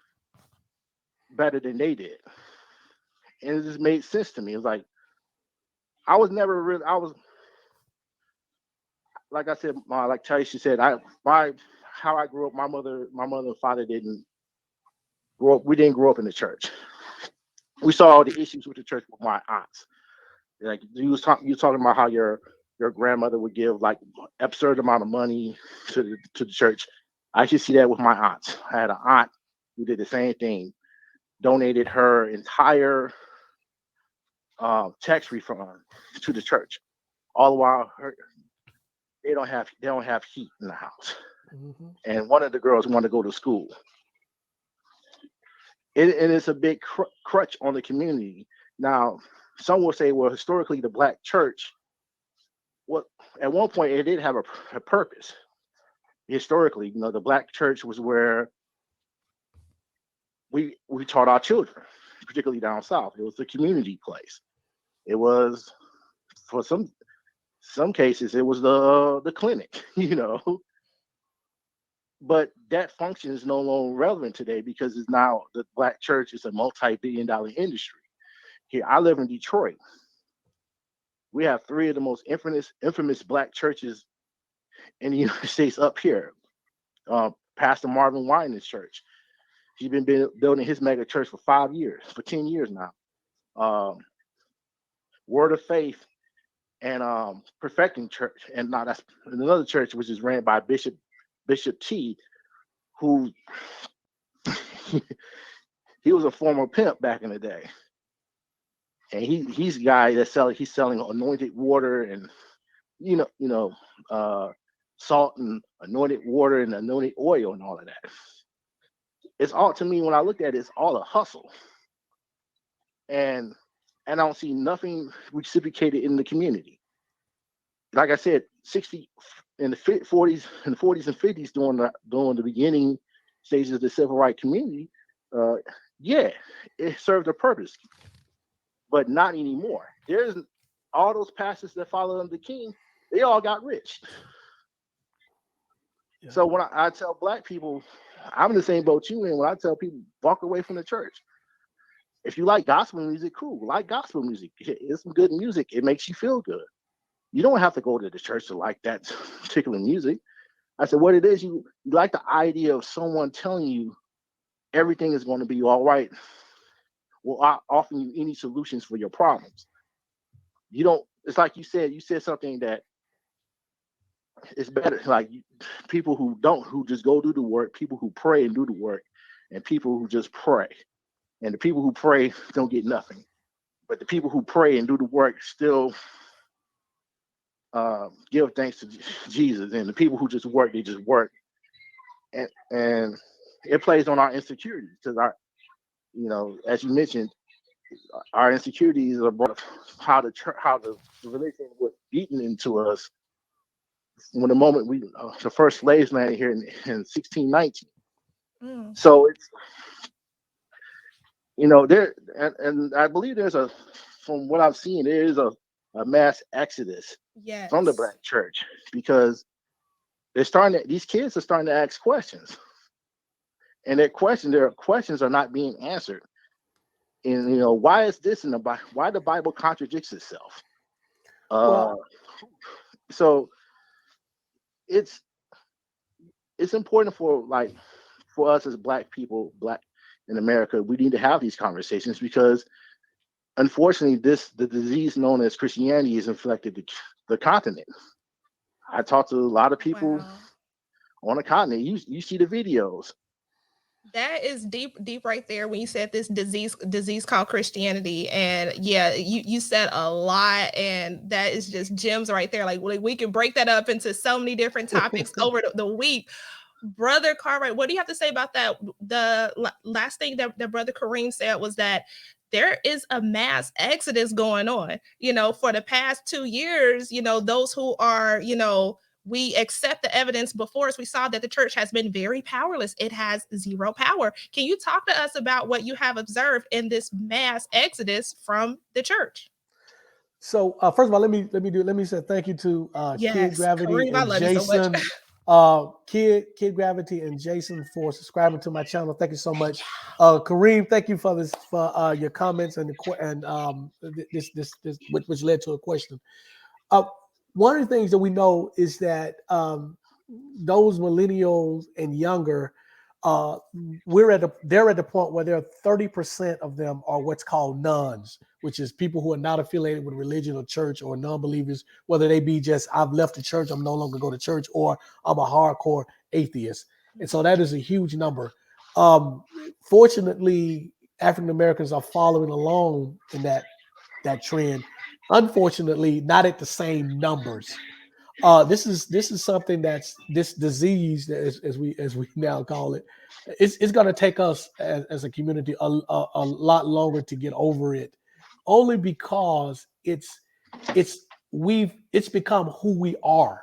better than they did. And it just made sense to me. It was like, like I said, like Taisha said, how I grew up, my mother and father didn't grow up. We didn't grow up in the church. We saw all the issues with the church with my aunts. Like you was talking about how your grandmother would give like absurd amount of money to the church. I should see that with my aunts. I had an aunt who did the same thing, donated her entire tax refund to the church. All the while, they don't have heat in the house, and one of the girls wanted to go to school. And it's a big crutch on the community. Now, some will say, well, historically, the black church, what at one point it did have a purpose. Historically, the black church was where we taught our children, particularly down south. It was a community place. It was, for some cases, it was the clinic, But that function is no longer relevant today because it's now the black church is a multi-billion-dollar industry. Here, I live in Detroit. We have three of the most infamous black churches in the United States up here. Pastor Marvin Winans Church. He's been building his mega church for 10 years now. Word of Faith and Perfecting Church, and now that's another church which is ran by Bishop T, who he was a former pimp back in the day, and he's a guy that's selling anointed water and salt and anointed water and anointed oil and all of that. It's all, to me, when I look at it, it's all a hustle, and I don't see nothing reciprocated in the community. Like I said, 60 in the 40s and 50s during the beginning stages of the civil rights community, yeah, it served a purpose, but not anymore. There's all those pastors that followed the king, they all got rich. Yeah. So when I tell black people, I'm in the same boat you in. When I tell people walk away from the church, if you like gospel music, cool. Like gospel music, it's some good music. It makes you feel good. You don't have to go to the church to like that particular music. I said, what it is, you like the idea of someone telling you everything is going to be all right. Well, offering you any solutions for your problems. You don't. It's like you said something that it's better. Like people who just go do the work, people who pray and do the work, and people who just pray. And the people who pray don't get nothing. But the people who pray and do the work still give thanks to Jesus. And the people who just work, they just work. And it plays on our insecurities because as you mentioned, our insecurities are brought up how the religion was beaten into us when the moment the first slaves landed here in 1619. So it's there, and I believe from what I've seen, there is a mass exodus from the black church because these kids are starting to ask questions, and their questions are not being answered. And why is this in the Bible? Why the Bible contradicts itself? So it's important for us as black people, black in America, we need to have these conversations because unfortunately the disease known as Christianity has infected the continent. I talked to a lot of people on the continent. You see the videos. That is deep right there when you said this disease called Christianity. And yeah, you said a lot, and that is just gems right there. Like we can break that up into so many different topics over the week. Brother Cartwright, what do you have to say about that? The last thing that Brother Kareem said was that there is a mass exodus going on. For the past 2 years, those who are, we accept the evidence before us. We saw that the church has been very powerless. It has zero power. Can you talk to us about what you have observed in this mass exodus from the church? So first of all, let me say thank you to Kid Gravity Kareem, and Jason. Kid Gravity and Jason for subscribing to my channel. Thank you so much. Kareem, thank you for your comments and this which led to a question. One of the things that we know is that those millennials and younger, they're at the point where there are 30% of them are what's called nones, which is people who are not affiliated with religion or church, or non-believers, whether they be just, I've left the church, I'm no longer go to church, or I'm a hardcore atheist. And so that is a huge number. Fortunately, African Americans are following along in that trend. Unfortunately, not at the same numbers. This is something that's this disease, as we now call it. It's going to take us as a community a lot longer to get over it. only because it's become who we are.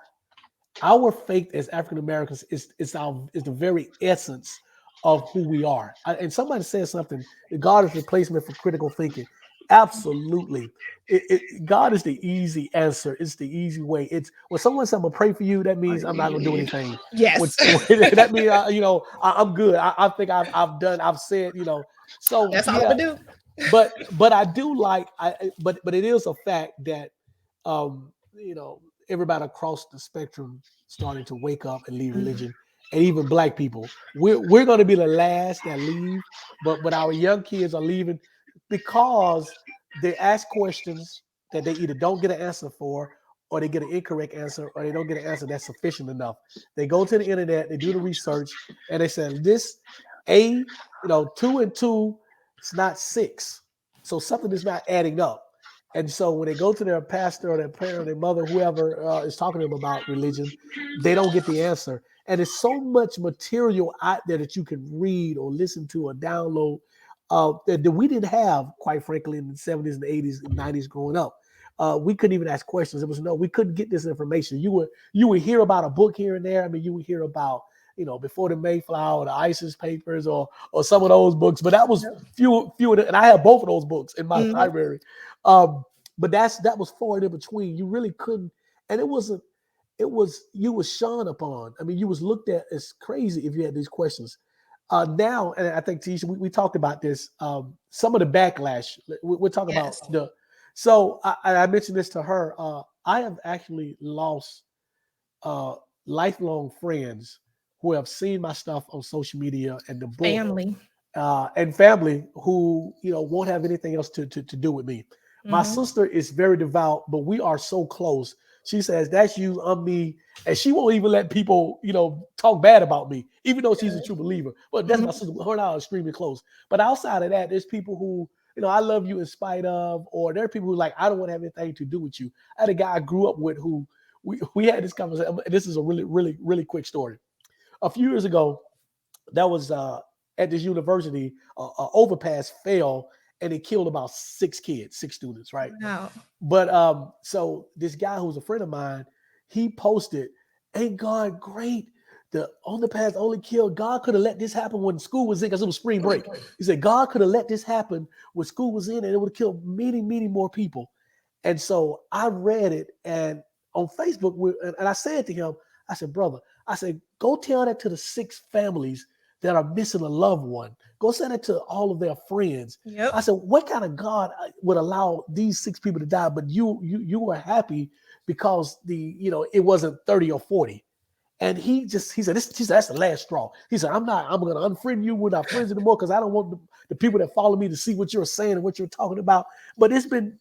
Our faith as African Americans is the very essence of who we are. And somebody said something: that God is replacement for critical thinking. Absolutely, God is the easy answer. It's the easy way. It's when someone says, "I'm gonna pray for you," that means I'm not gonna do anything. Yes. That means I'm good. I think I've done. I've said. So That's all I'm yeah, gonna do. but I do like but it is a fact that everybody across the spectrum starting to wake up and leave Mhm. religion, and even black people. We're going to be the last that leave, but our young kids are leaving because they ask questions that they either don't get an answer for, or they get an incorrect answer, or they don't get an answer that's sufficient enough. They go to the internet, they do the research, and they say this two and two, it's not six. So something is not adding up. And so when they go to their pastor or their parent, their mother, whoever is talking to them about religion, they don't get the answer. And there's so much material out there that you can read or listen to or download that we didn't have, quite frankly, in the 70s and 80s and 90s growing up. We couldn't even ask questions. It was we couldn't get this information. You would hear about a book here and there. I mean, you would hear about before the Mayflower, the ISIS papers, or some of those books, but that was Yep. few, and I have both of those books in my Mhm. library. But that was far and in between. You really couldn't, and it wasn't. It was you was shunned upon. I mean, you was looked at as crazy if you had these questions. Now, and I think Tisha, we talked about this. Some of the backlash. We're talking about Yes. the. So I mentioned this to her. I have actually lost uh, lifelong friends who have seen my stuff on social media and the book, Family. and family who won't have anything else to do with me. My Mhm. sister is very devout, but we are so close. She says that's you, I'm me, and she won't even let people talk bad about me, even though she's a true believer. But that's my Mhm. sister. Her and I are extremely close. But outside of that, there's people who I love you in spite of, or there are people who like I don't want to have anything to do with you. I had a guy I grew up with who we had this conversation. This is a really really really quick story. A few years ago, that was at this university, overpass fell and it killed about six students, right? Wow. But so this guy who's a friend of mine, he posted, "Ain't God great? The underpass only killed. God could have let this happen when school was in, because it was spring break." He said God could have let this happen when school was in, and it would have killed many, many more people. And so I read it, and on Facebook, and I said to him, I said, "Brother," I said, "go tell that to the six families that are missing a loved one. Go send it to all of their friends." I Yep. said, "What kind of God would allow these six people to die, but you were happy because it wasn't 30 or 40?" And he said, he said, "That's the last straw." He said, I'm going to unfriend you. We're not friends anymore because I don't want the people that follow me to see what you're saying and what you're talking about. But it's been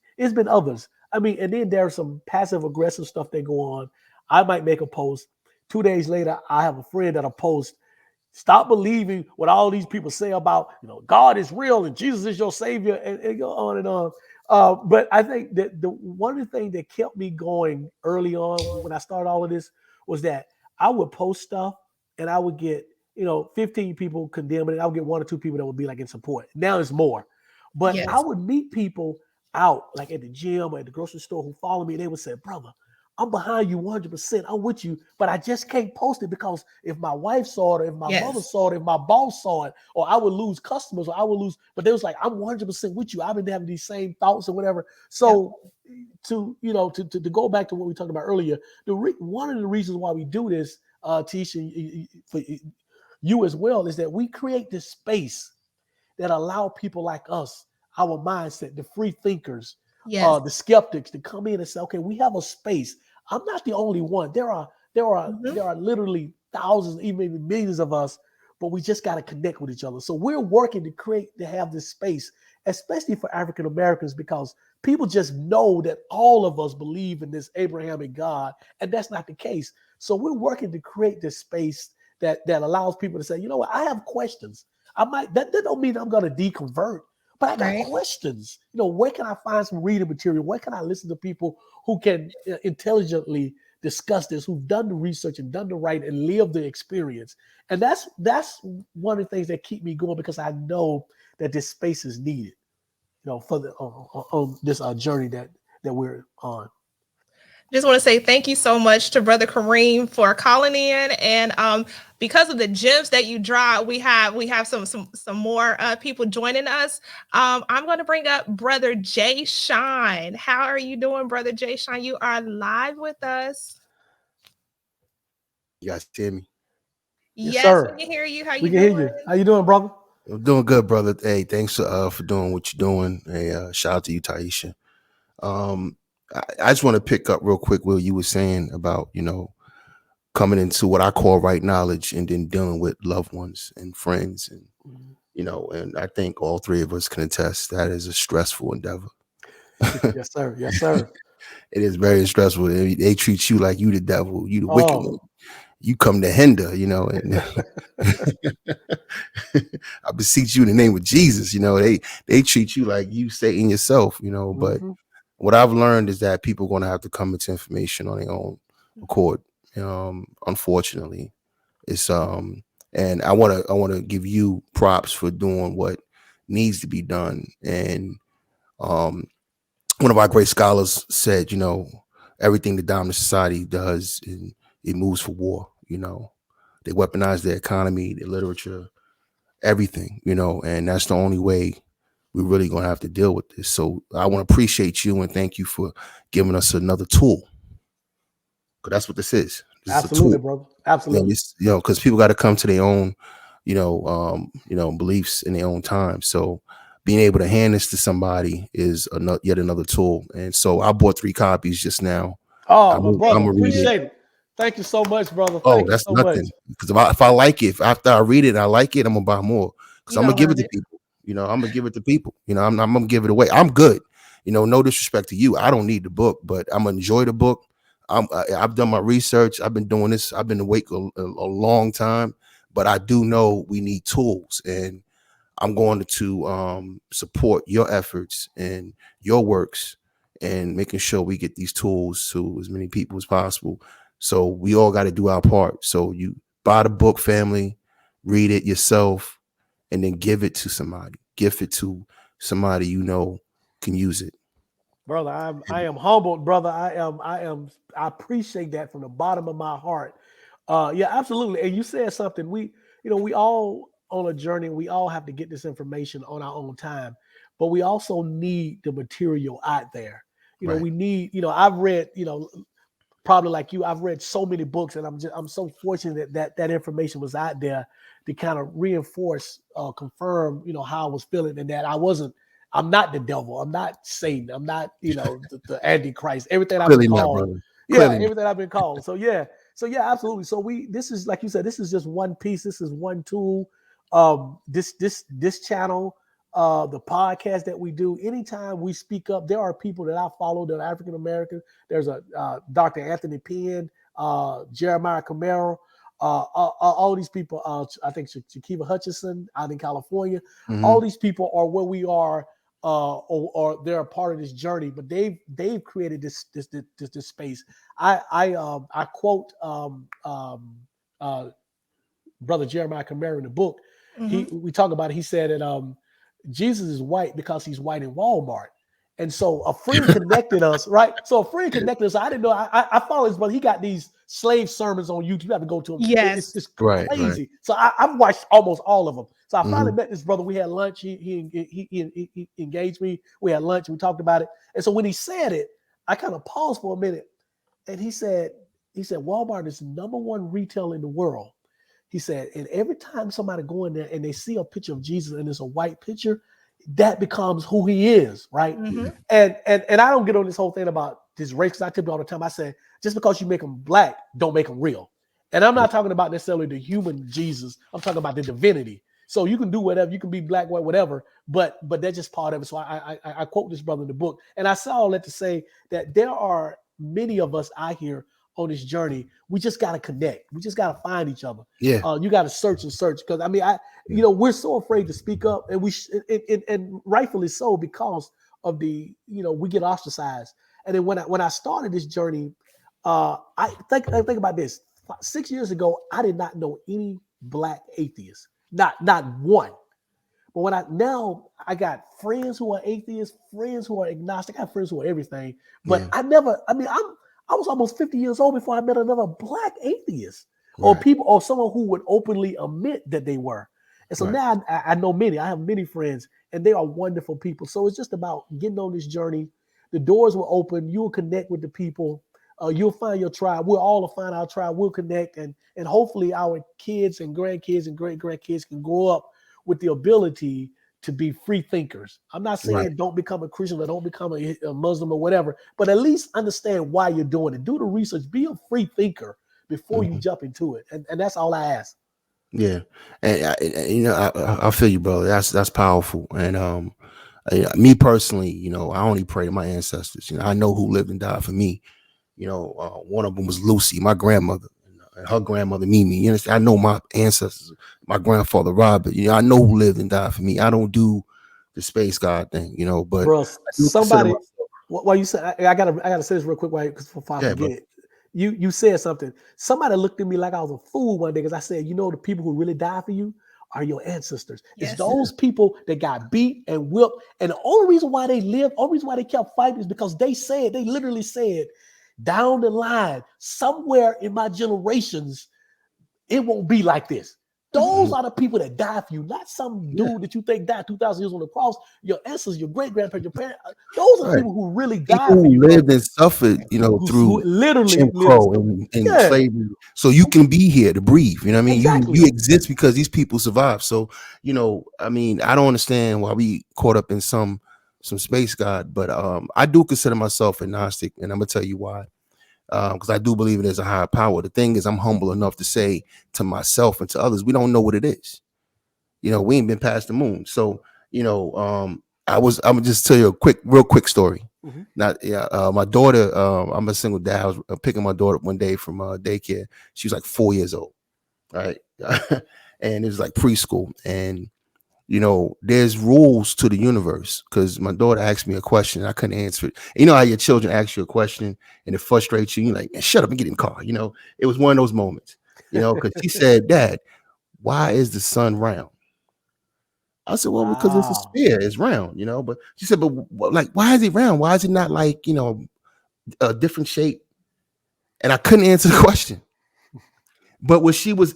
others. I mean, and then there's some passive aggressive stuff that go on. I might make a post. 2 days later, I have a friend that'll post, "Stop believing what all these people say about, God is real and Jesus is your savior," and go on and on. But I think that the one of the things that kept me going early on when I started all of this was that I would post stuff and I would get, 15 people condemning it. I would get one or two people that would be like in support. Now it's more. But I Yes. would meet people out like at the gym or at the grocery store who follow me, and they would say, "Brother, I'm behind you 100%. I'm with you, but I just can't post it because if my wife saw it, or if my mother Yes. saw it, if my boss saw it, or I would lose customers, or I would lose." But they was like, "I'm 100% with you. I've been having these same thoughts or whatever." Yep. So to go back to what we talked about earlier, one of the reasons why we do this, Tisha, for you as well, is that we create this space that allow people like us, our mindset, the free thinkers, Yes. the skeptics, to come in and say, "Okay, we have a space. I'm not the only one. There are Mhm. literally thousands, even maybe millions of us, but we just got to connect with each other." So we're working to have this space, especially for African Americans, because people just know that all of us believe in this Abrahamic God, and that's not the case. So we're working to create this space that allows people to say, "You know what? I have questions. I might that don't mean I'm going to deconvert, but I got Right. questions. Where can I find some reading material? Where can I listen to people who can intelligently discuss this, who've done the research and done the writing and lived the experience?" And that's one of the things that keep me going, because I know that this space is needed. for the on this journey that we're on. Just want to say thank you so much to Brother Kareem for calling in, and because of the gems that you dropped, we have some more people joining us. I'm going to bring up Brother Jay Shine. How are you doing, Brother Jay Shine? You are live with us. You guys hear me? Yes, Yes, we sir. can hear you. How We you can hear doing? you. How you doing, brother? I'm doing good, brother. Hey, thanks for doing what you're doing. Hey, shout out to you, Taisha. Um, I just want to pick up real quick what you were saying about coming into what I call right knowledge and then dealing with loved ones and friends and Mhm. and I think all three of us can attest that is a stressful endeavor. Yes, sir. Yes, sir. It is very stressful. They treat you like you the devil, you the wicked one. Oh. You come to hinder, and I beseech you in the name of Jesus. They treat you like you Satan yourself. But Mhm. what I've learned is that people are going to have to come into information on their own accord. Unfortunately, it's and I want to give you props for doing what needs to be done. And um, one of our great scholars said, everything the dominant society does, it moves for war. They weaponize their economy, their literature, everything, and that's the only way we're really going to have to deal with this. So I want to appreciate you and thank you for giving us another tool, because that's what this is. This is a Absolutely, tool. brother. Absolutely. Because people got to come to their own, beliefs in their own time. So being able to hand this to somebody is yet another tool. And so I bought 3 copies just now. Oh, I'm my brother. gonna read it. Appreciate it. Thank you so much, brother. Oh, Thank you that's so much. nothing. Because if I like it, if after I read it and I like it, I'm gonna buy more. Because You I'm gonna gonna give it love to it. people. I'm gonna give it to people. I'm gonna give it away. I'm good. No disrespect to you. I don't need the book, but I'm gonna enjoy the book. I've done my research. I've been doing this. I've been awake a long time, but I do know we need tools, and I'm going to support your efforts and your works and making sure we get these tools to as many people as possible. So we all got to do our part. So you buy the book, family, read it yourself, and then give it to somebody. Give it to somebody can use it. Brother, I am humbled, brother. I appreciate that from the bottom of my heart. Yeah, absolutely. And you said something. We all on a journey. We all have to get this information on our own time, but we also need the material out there. Right. We need. I've read. Probably like you, I've read so many books, and I'm so fortunate that information was out there to kind of reinforce, confirm, how I was feeling, and that I'm not the devil, I'm not Satan, I'm not, the Antichrist, everything I've been Clearly not, called. brother. Yeah, Clearly not. everything I've been called. So yeah, absolutely. So this is like you said, this is just one piece, this is one tool. This channel, the podcast that we do, anytime we speak up, there are people that I follow that are African American. There's a Dr. Anthony Penn, Jeremiah Camaro, all these people. I think Shakiva Hutchinson out in California. Mhm. All these people are where we are, or they're a part of this journey. But they've created this space. I quote uh, Brother Jeremiah Camaro in the book. Hmm. We talk about it. He said that Jesus is white because he's white in Walmart. And so a friend connected us, right? So a friend connected us. I didn't know. I follow his brother. He got these slave sermons on YouTube. You have to go to him. It's Yes. just Right, right. crazy. So I've watched almost all of them. So I finally Mhm. met this brother. We had lunch. He engaged me. We had lunch. We talked about it. And so when he said it, I kind of paused for a minute. And he said Walmart is the number one retail in the world. He said, and every time somebody go in there and they see a picture of Jesus and it's a white picture, that becomes who he is, right? Hmm. Yeah. And I don't get on this whole thing about this race, because I tell people all the time. I say, just because you make them black, don't make them real. And I'm not talking about necessarily the human Jesus. I'm talking about the divinity. So you can do whatever, you can be black, white, whatever, but that's just part of it. So I quote this brother in the book, and I say all that to say that there are many of us out here on this journey. We just got to connect. We just got to find each other. Yeah. You got to search and search, because I mean, Yeah. we're so afraid to speak up, and and rightfully so, because of we get ostracized. And then when I started this journey, I think about this. 6 years ago, I did not know any black atheists, not one. But when I got friends who are atheists, friends who are agnostic, I got friends who are everything. But Yeah. I was almost 50 years old before I met another black atheist or Right. people or someone who would openly admit that they were. And so Right. now I know many. I have many friends, and they are wonderful people. So it's just about getting on this journey. The doors will open. You'll connect with the people. You'll find your tribe. We'll all find our tribe. We'll connect, and hopefully our kids and grandkids and great grandkids can grow up with the ability to be free thinkers. I'm not Right. saying don't become a Christian or don't become a Muslim or whatever, but at least understand why you're doing it. Do the research. Be a free thinker before you Mhm. jump into it, and that's all I ask. Yeah, and I feel you, brother. That's powerful. And me personally, I only pray to my ancestors. I know who lived and died for me. One of them was Lucy, my grandmother, and her grandmother Mimi. You understand? I know my ancestors, my grandfather Robert. I know who lived and died for me. I don't do the space god thing, but Bro, I do consider somebody, myself. while you say, I gotta say this real quick, because before I Yeah, forget bro. it. You said something. Somebody looked at me like I was a fool one day because I said, the people who really die for you are your ancestors. It's Yes. those people that got beat and whipped, and the only reason why they lived, only reason why they kept fighting is because they literally said, down the line, somewhere in my generations, it won't be like this. Mhm. Those are the people that die for you, not some Yeah, dude that you think died 2,000 years on the cross. Your ancestors, your great grandparents, your parents. Those are the right. people who really People died for who you, bro. lived and suffered, Who through literally Jim lived and Crow stuff. and Yeah, slavery, so you can be here to breathe. You know what I mean? You exactly. exist because these people survived. So I don't understand why we caught up in some space god, but I do consider myself agnostic, and I'm gonna tell you why. Because I do believe there's a higher power. The thing is, I'm humble enough to say to myself and to others, we don't know what it is. We ain't been past the moon. So, I'm gonna just tell you a real quick story. Mhm. Not, yeah, my daughter, I'm a single dad. I was picking my daughter up one day from daycare. She was like 4 years old, right? And it was like preschool. And, there's rules to the universe because my daughter asked me a question. I couldn't answer it. You know how your children ask you a question and it frustrates you. You're like, man, shut up and get in the car. It was one of those moments, because she said, Dad, why is the sun round? I said, well, because it's a Wow. sphere, it's round, But she said, but like, why is it round? Why is it not like, a different shape? And I couldn't answer the question. But what she was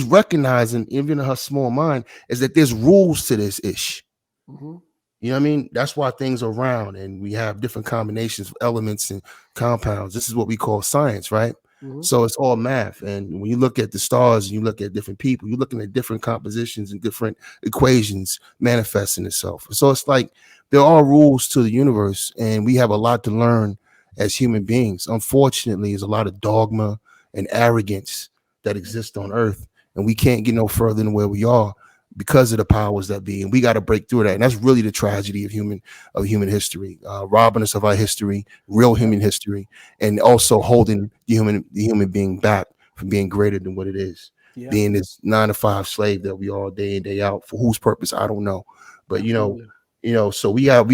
recognizing, even in her small mind, is that there's rules to this ish. Mhm. You know what I mean? That's why things are round and we have different combinations of elements and compounds. This is what we call science, right? Mhm. So it's all math. And when you look at the stars and you look at different people, you're looking at different compositions and different equations manifesting itself. So it's like there are rules to the universe and we have a lot to learn as human beings. Unfortunately, there's a lot of dogma and arrogance that exists on earth, and we can't get no further than where we are because of the powers that be, and we got to break through that. And that's really the tragedy of human history, robbing us of our history, real Yep. human history, and also holding the human being back from being greater than what it is, Yeah. being this 9 to 5 slave that we are day in day out. For whose purpose, I don't know, but Absolutely. so we have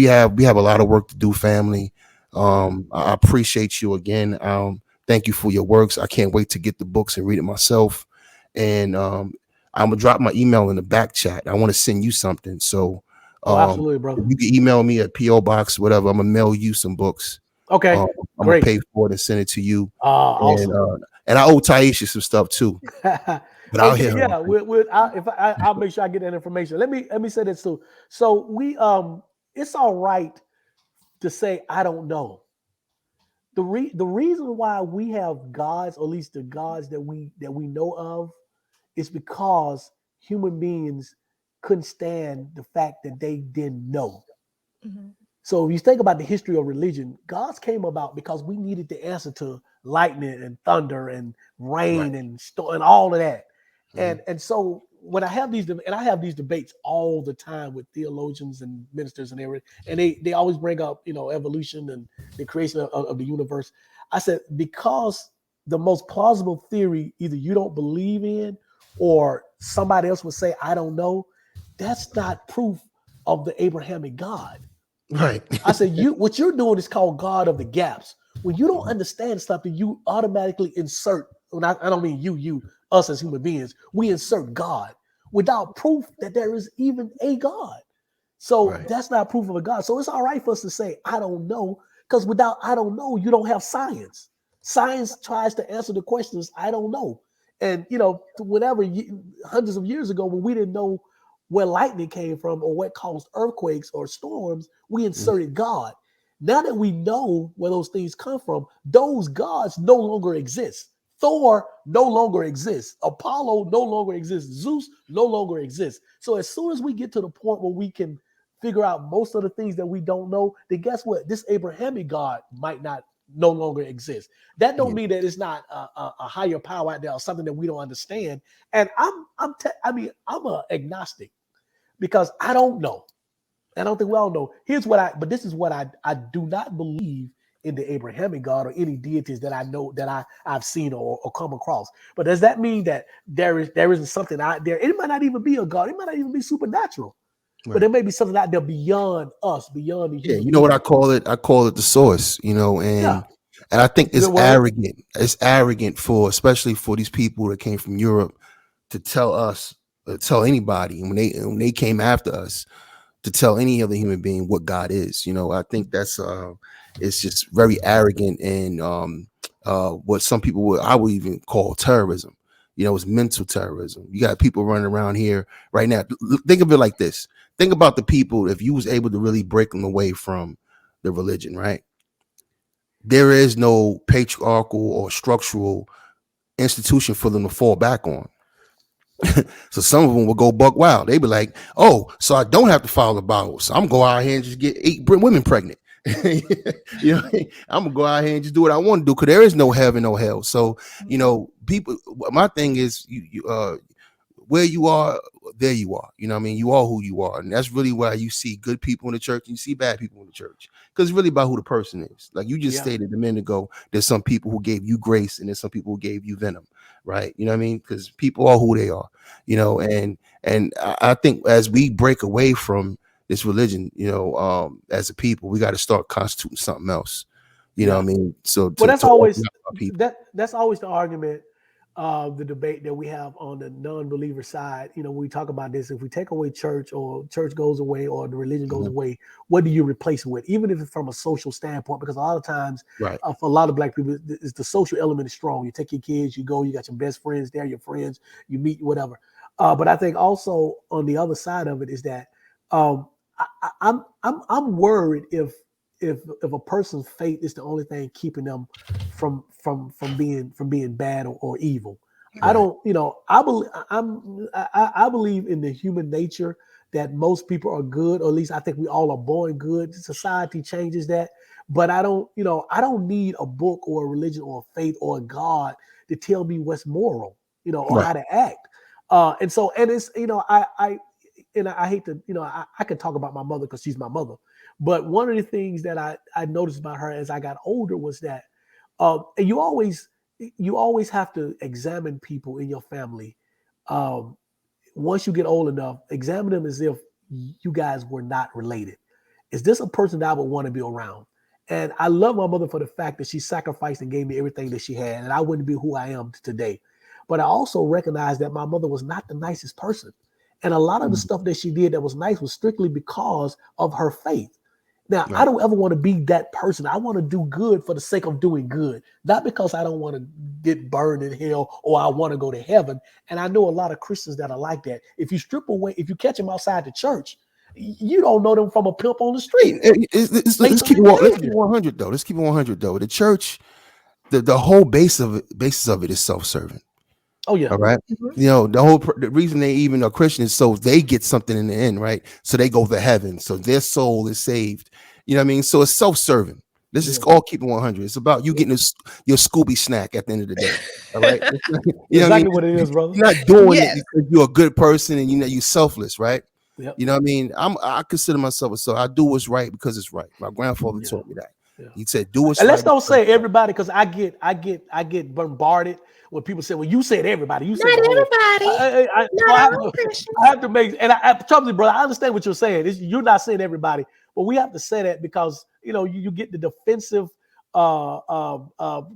a lot of work to do, family. I appreciate you again. Thank you for your works. I can't wait to get the books and read it myself. And I'm gonna drop my email in the back chat. I want to send you something. So Oh, absolutely, if brother. you can email me at PO Box, whatever. I'm gonna mail you some books. Okay. Um, I'm gonna Great. pay for it and send it to you. And Awesome. I owe Taisha some stuff too, but I'll Okay, hit her yeah, up. I'll make sure I get that information. Let me say this too. So it's all right to say I don't know. The reason why we have gods, or at least the gods that we know of, is because human beings couldn't stand the fact that they didn't know. Mhm. So if you think about the history of religion, gods came about because we needed the answer to lightning and thunder and Right. rain and storm and all of that. Mhm. And so when I have I have these debates all the time with theologians and ministers and everything, and they always bring up evolution and the creation of the universe. I said, because the most plausible theory either you don't believe in or somebody else would say I don't know. That's not proof of the Abrahamic God. Right. I said, what you're doing is called God of the gaps. When you don't understand something, you automatically insert. When I don't mean us as human beings, we insert God. without proof that there is even a God. So Right. that's not proof of a God. So it's all right for us to say, I don't know, because without I don't know, you don't have science. Science tries to answer the questions, I don't know. And, whenever hundreds of years ago, when we didn't know where lightning came from or what caused earthquakes or storms, we Mhm. inserted God. Now that we know where those things come from, those gods no longer exist. Thor no longer exists. Apollo no longer exists. Zeus no longer exists. So as soon as we get to the point where we can figure out most of the things that we don't know, then guess what? This Abrahamic God might not no longer exist. That don't Yeah. mean that it's not a higher power out there or something that we don't understand. And I'm a agnostic because I don't know. I don't think we all know. But this is what I do not believe in the Abrahamic God or any deities that I know that I've seen or come across. But does that mean that there isn't something out there? It might not even be a God. It might not even be supernatural. But Right. there may be something out there beyond us, beyond the Yeah, human you know what I intellect. call it? I call it the source, Yeah, and I think it's a it's good word. arrogant. It's arrogant for especially for these people that came from Europe to tell us, tell anybody when they came after us to tell any other human being what God is. I think that's it's just very arrogant and what some people I would even call terrorism. It's mental terrorism. You got people running around here right now. Think of it like this. Think about the people if you was able to really break them away from the religion, right? There is no patriarchal or structural institution for them to fall back on. So some of them will go buck wild. They be like, "Oh, so I don't have to follow the Bible. So I'm gonna go out here and just get 8 women pregnant. I'm gonna go out here and just do what I want to do because there is no heaven, no hell. So people. My thing is, where you are, there you are. You know what I mean? You are who you are. And that's really why you see good people in the church and you see bad people in the church. Because it's really about who the person is. Like you just Yeah, stated a minute ago, there's some people who gave you grace and there's some people who gave you venom. Right. You know what I mean? Because people are who they are, and I think as we break away from this religion, as a people, we got to start constituting something else. You know yeah. what I mean? So Well, to open up our people. that's always the argument of the debate that we have on the non-believer side. When we talk about this, if we take away church or church goes away or the religion goes Mhm. away, what do you replace it with? Even if it's from a social standpoint, because a lot of times Right. for a lot of black people, it's the social element is strong. You take your kids, you go, you got your best friends there, your friends, you meet, whatever. But I think also on the other side of it is that um, I'm worried if a person's faith is the only thing keeping them from being bad or evil. I Right. don't, I believe in the human nature that most people are good, or at least I think we all are born good. Society changes that, but I don't need a book or a religion or a faith or a God to tell me what's moral, or Right. how to act. And it's, I hate to, I could talk about my mother because she's my mother. But one of the things that I noticed about her as I got older was that, and you always have to examine people in your family. Um, Once you get old enough, examine them as if you guys were not related. Is this a person that I would want to be around? And I love my mother for the fact that she sacrificed and gave me everything that she had, and I wouldn't be who I am today. But I also recognize that my mother was not the nicest person. And a lot of the Mhm. stuff that she did that was nice was strictly because of her faith. Now, I Right. don't ever want to be that person. I want to do good for the sake of doing good, not because I don't want to get burned in hell or I want to go to heaven. And I know a lot of Christians that are like that. If you strip away, if you catch them outside the church, you don't know them from a pimp on the street. Let's Faithful keep it let's keep it behavior. 100 though. Let's keep it 100 though. The church, the whole basis of it is self-serving. Oh yeah. All right. Mhm. The reason they even are Christian is so they get something in the end, right? So they go to heaven, so their soul is saved. You know what I mean? So it's self-serving. This is Yeah. all keep it 100. It's about you Yeah. getting your Scooby snack at the end of the day. All right. You know what I mean? Exactly what it is, brother. You're not doing it Yes. because you're a good person and you're selfless, right? Yep. You know what I mean? I consider myself a so I do what's right because it's right. My grandfather Yeah. taught me that. Yeah. He said, "Do what's And let's right don't because say it's right." everybody, because I get bombarded when people say, "Well, you said everybody, you said Not the whole." everybody. So Not all I Christians. have to make, and trust me, brother, I understand what you're saying. You're not saying everybody, but we have to say that because you get the defensive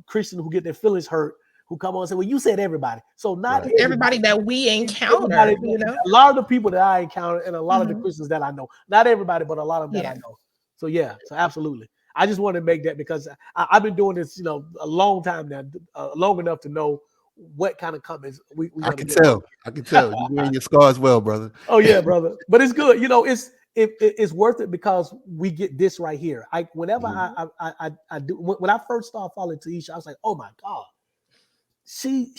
Christian who get their feelings hurt, who come on and say, well, you said everybody. So not Right. Everybody that we encounter, everybody, you know. a lot of the people that I encounter and a lot of the Mhm. Christians that I know, not everybody, but a lot of them that I Yeah. know. So yeah, so absolutely. I just want to make that because I've been doing this, a long time now, long enough to know what kind of comments we're I going to can get. tell. I can tell. You wearing your scars well, brother. Oh yeah, brother. But it's good. It's worth it because we get this right here. Whenever Mhm. I do when I first started following Taisha, I was like, oh my God, she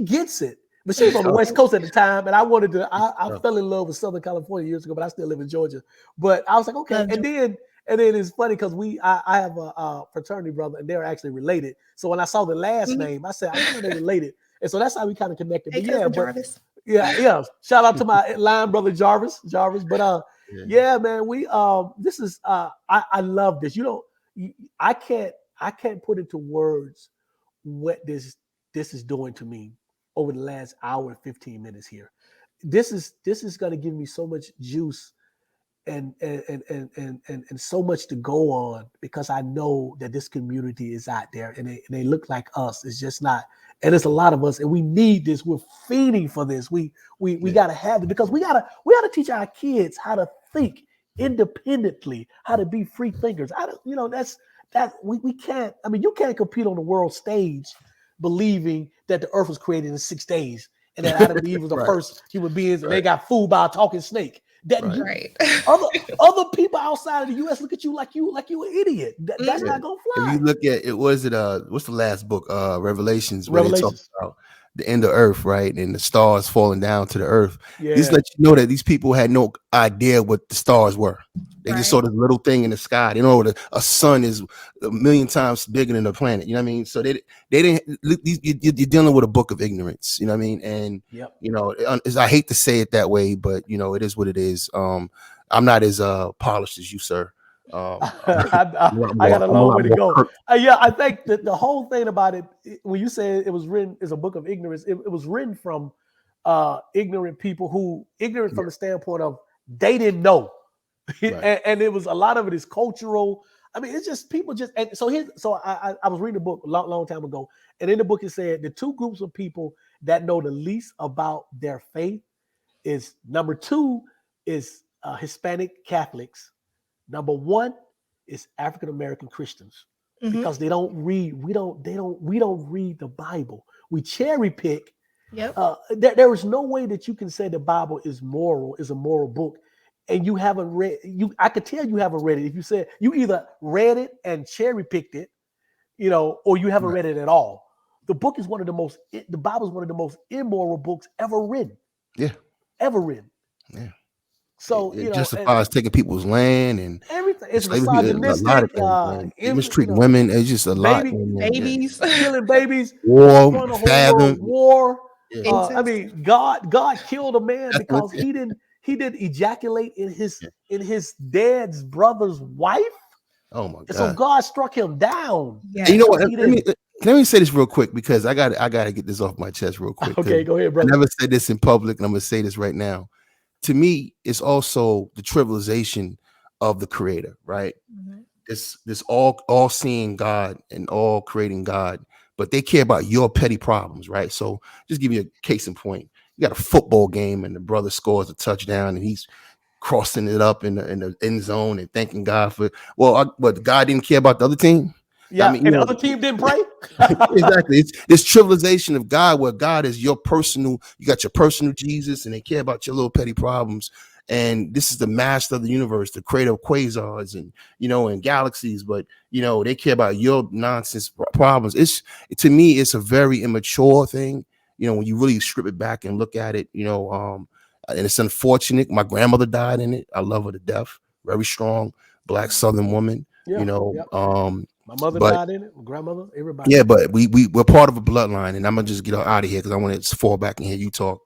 gets it. But she was on the West Coast at the time, and I wanted to. I Oh, fell in love with Southern California years ago, but I still live in Georgia. But I was like, okay. Love And then it's funny because I have a fraternity brother, and they're actually related. So when I saw the last Mhm. name, I said, I wonder if they related. And so that's how we kind of connected. Hey, But yeah, cousin but Jarvis. yeah. Shout out to my line brother Jarvis. But yeah. yeah, man, we this is I love this. I can't put into words what this is doing to me over the last hour and 15 minutes here. This is going to give me so much juice and so much to go on because I know that this community is out there and they look like us. It's just not, and it's a lot of us, and we need this. We're feeding for this. We gotta have it because we gotta teach our kids how to think independently, how to be free thinkers. We can't. I mean, you can't compete on the world stage believing that the earth was created in 6 days and that Adam and Eve was the Right. first human beings and they Right. got fooled by a talking snake. That Right. you Right. other people outside of the U.S. look at you like you an idiot. That's Yeah. Mhm. not gonna If you fly. look at it, was it what's the last book? Revelations, where they talk Revelations. about the end of earth, right? And the stars falling down to the earth. These Yeah, let you know that these people had no idea what the stars were. They just Right. saw this little thing in the sky. They know that a sun is a million times bigger than a planet. You know what I mean? So they didn't. You're dealing with a book of ignorance. You know what I mean? And yep. I hate to say it that way, but it is what it is. I'm not as polished as you, sir. I got a I'm a long lot way to more go. curt. Yeah, I think that the whole thing about it, when you say it was written as a book of ignorance, it was written from ignorant people who ignorant Yeah, from the standpoint of they didn't know, right. and it was a lot of it is cultural. I mean, it's just people just and so here. So I was reading a book a long time ago, and in the book it said the two groups of people that know the least about their faith is number two is Hispanic Catholics. Number one is African American Christians Mhm. because they don't read. We don't read the Bible. We cherry pick. Yep. There is no way that you can say the Bible is a moral book, and you haven't read. I could tell you haven't read it. If you said you either read it and cherry picked it, or you haven't Right. read it at all. The book is one of the most. The Bible is one of the most immoral books ever written. Yeah. Ever written. Yeah. So It and justifies taking people's land and everything. It's enslaving people. A lot misogynistic. of things, man. They Infant, mistreat women. It's just a lot. baby And yeah. Babies. killing babies, War, destroying the whole fathom. world, war. Yeah. I Incest. mean, God killed a man That's what. because he didn't ejaculate in his dad's brother's wife, Oh my and so God. God struck him down And you Yes. know because what? he didn't. Let me say this real quick because I gotta get this off my chest real quick because Okay, go ahead, I brother. never said this in public, and I'm gonna say this right now. To me, it's also the trivialization of the creator, right? Mhm. This all seeing God and all creating God, but they care about your petty problems, right? So just give you a case in point. You got a football game and the brother scores a touchdown and he's crossing it up in the end zone and thanking God for but God didn't care about the other team. I Yeah, mean, and the other team didn't pray. exactly. It's this trivialization of God, where God is your personal, you got your personal Jesus, and they care about your little petty problems. And this is the master of the universe, the creator of quasars and galaxies, but they care about your nonsense problems. To me, it's a very immature thing, when you really strip it back and look at it, and it's unfortunate. My grandmother died in it. I love her to death. Very strong black Southern woman, Yeah, yeah. My mother but died in it. My grandmother, everybody. yeah, but we're part of a bloodline, and I'm gonna just get out of here because I want to fall back and hear you talk.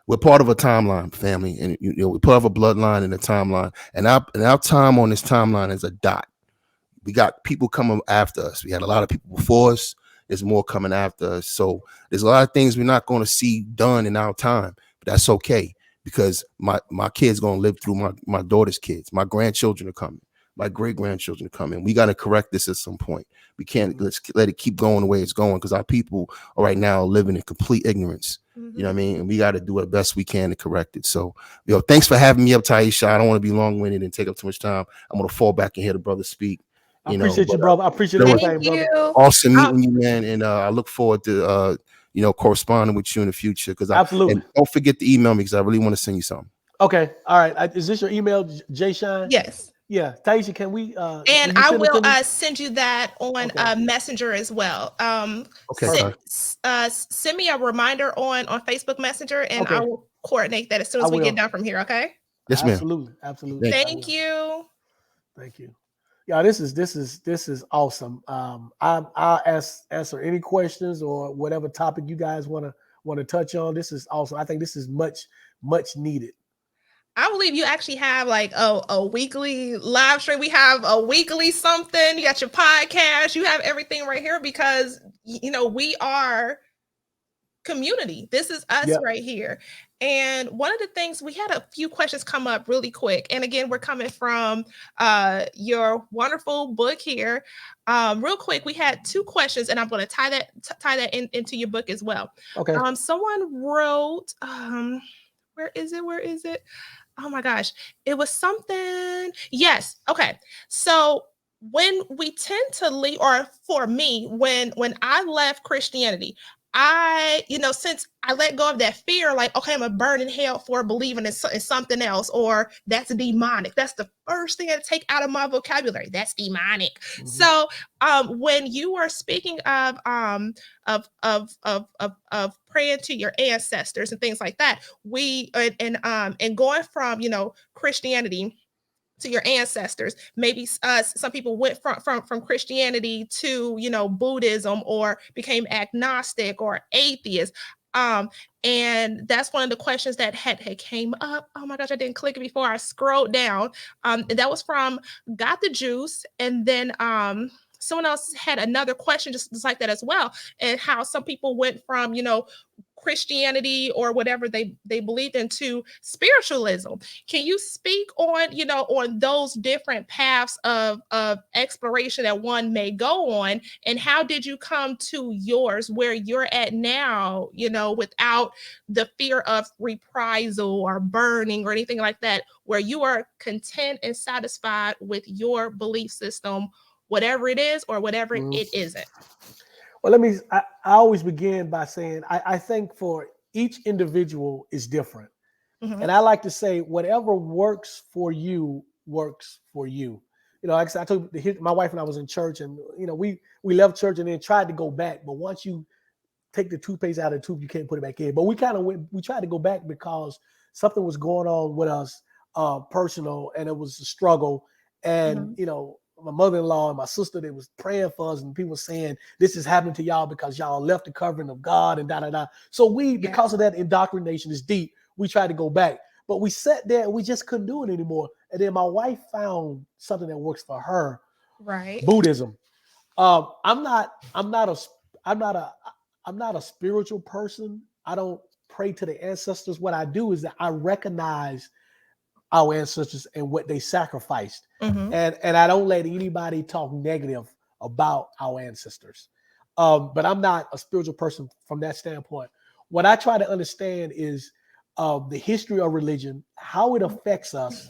We're part of a timeline, family, and we're part of a bloodline and a timeline, and our time on this timeline is a dot. We got people coming after us. We had a lot of people before us. There's more coming after us. So there's a lot of things we're not going to see done in our time, but that's okay because my kids going to live through my daughter's kids. My grandchildren are coming. my great-grandchildren to come in. We got to correct this at some point. We can't let's let it keep going the way it's going, because our people are right now living in complete ignorance. You know what I mean? And we got to do the best we can to correct it. So, thanks for having me up, Taisha. I don't want to be long-winded and take up too much time. I'm going to fall back and hear the brother speak. I appreciate you, brother. I appreciate everything, brother. Awesome meeting you, man. And I look forward to, corresponding with you in the future. Absolutely. And don't forget to email me, because I really want to send you something. Okay. All right. Is this your email, Jshine? Yes. Yeah. Taisha, can we? And I will send you that on Messenger as well. Okay. Send me a reminder on Facebook Messenger, and I will coordinate that as soon as we get done from here. Okay. Yes, ma'am. Absolutely. Thank you. Thank you. Yeah, this is awesome. I'll answer any questions or whatever topic you guys want to touch on. This is awesome. I think this is much needed. I believe you actually have like a weekly live stream. We have a weekly something. You got your podcast. You have everything right here, because we are community. This is us right here. And one of the things, we had a few questions come up really quick. And again, we're coming from your wonderful book here. Real quick, we had two questions, and I'm going to tie that into your book as well. Okay. Someone wrote, where is it? Oh my gosh, it was something. Yes. Okay. So when we tend to leave, or for me, when I left Christianity, since I let go of that fear, like, okay, I'm gonna burn in hell for believing in something else, or that's demonic. That's the first thing I take out of my vocabulary. That's demonic. Mm-hmm. So, when you were speaking of praying to your ancestors and things like that, and going from Christianity to your ancestors, maybe some people went from Christianity to Buddhism, or became agnostic or atheist, and that's one of the questions that had came up. Oh my gosh, I didn't click it before I scrolled down. And that was from Got the Juice, and then someone else had another question just like that as well, and how some people went from Christianity or whatever they believed in to spiritualism. Can you speak on on those different paths of exploration that one may go on, and how did you come to yours, where you're at now, without the fear of reprisal or burning or anything like that, where you are content and satisfied with your belief system, whatever it is or whatever it isn't? Well, I always begin by saying, I think for each individual is different. Mm-hmm. And I like to say, whatever works for you works for you. Like I said, I told my wife and I was in church, and, we left church and then tried to go back. But once you take the toothpaste out of the tube, you can't put it back in. But we tried to go back because something was going on with us, personal, and it was a struggle. And, mm-hmm. My mother-in-law and my sister, they was praying for us, and people saying, this is happening to y'all because y'all left the covering of God and da-da-da. So because of that indoctrination is deep, we tried to go back. But we sat there and we just couldn't do it anymore. And then my wife found something that works for her. Right. Buddhism. I'm not a spiritual person. I don't pray to the ancestors. What I do is that I recognize our ancestors and what they sacrificed. Mm-hmm. And I don't let anybody talk negative about our ancestors. But I'm not a spiritual person from that standpoint. What I try to understand is the history of religion, how it affects us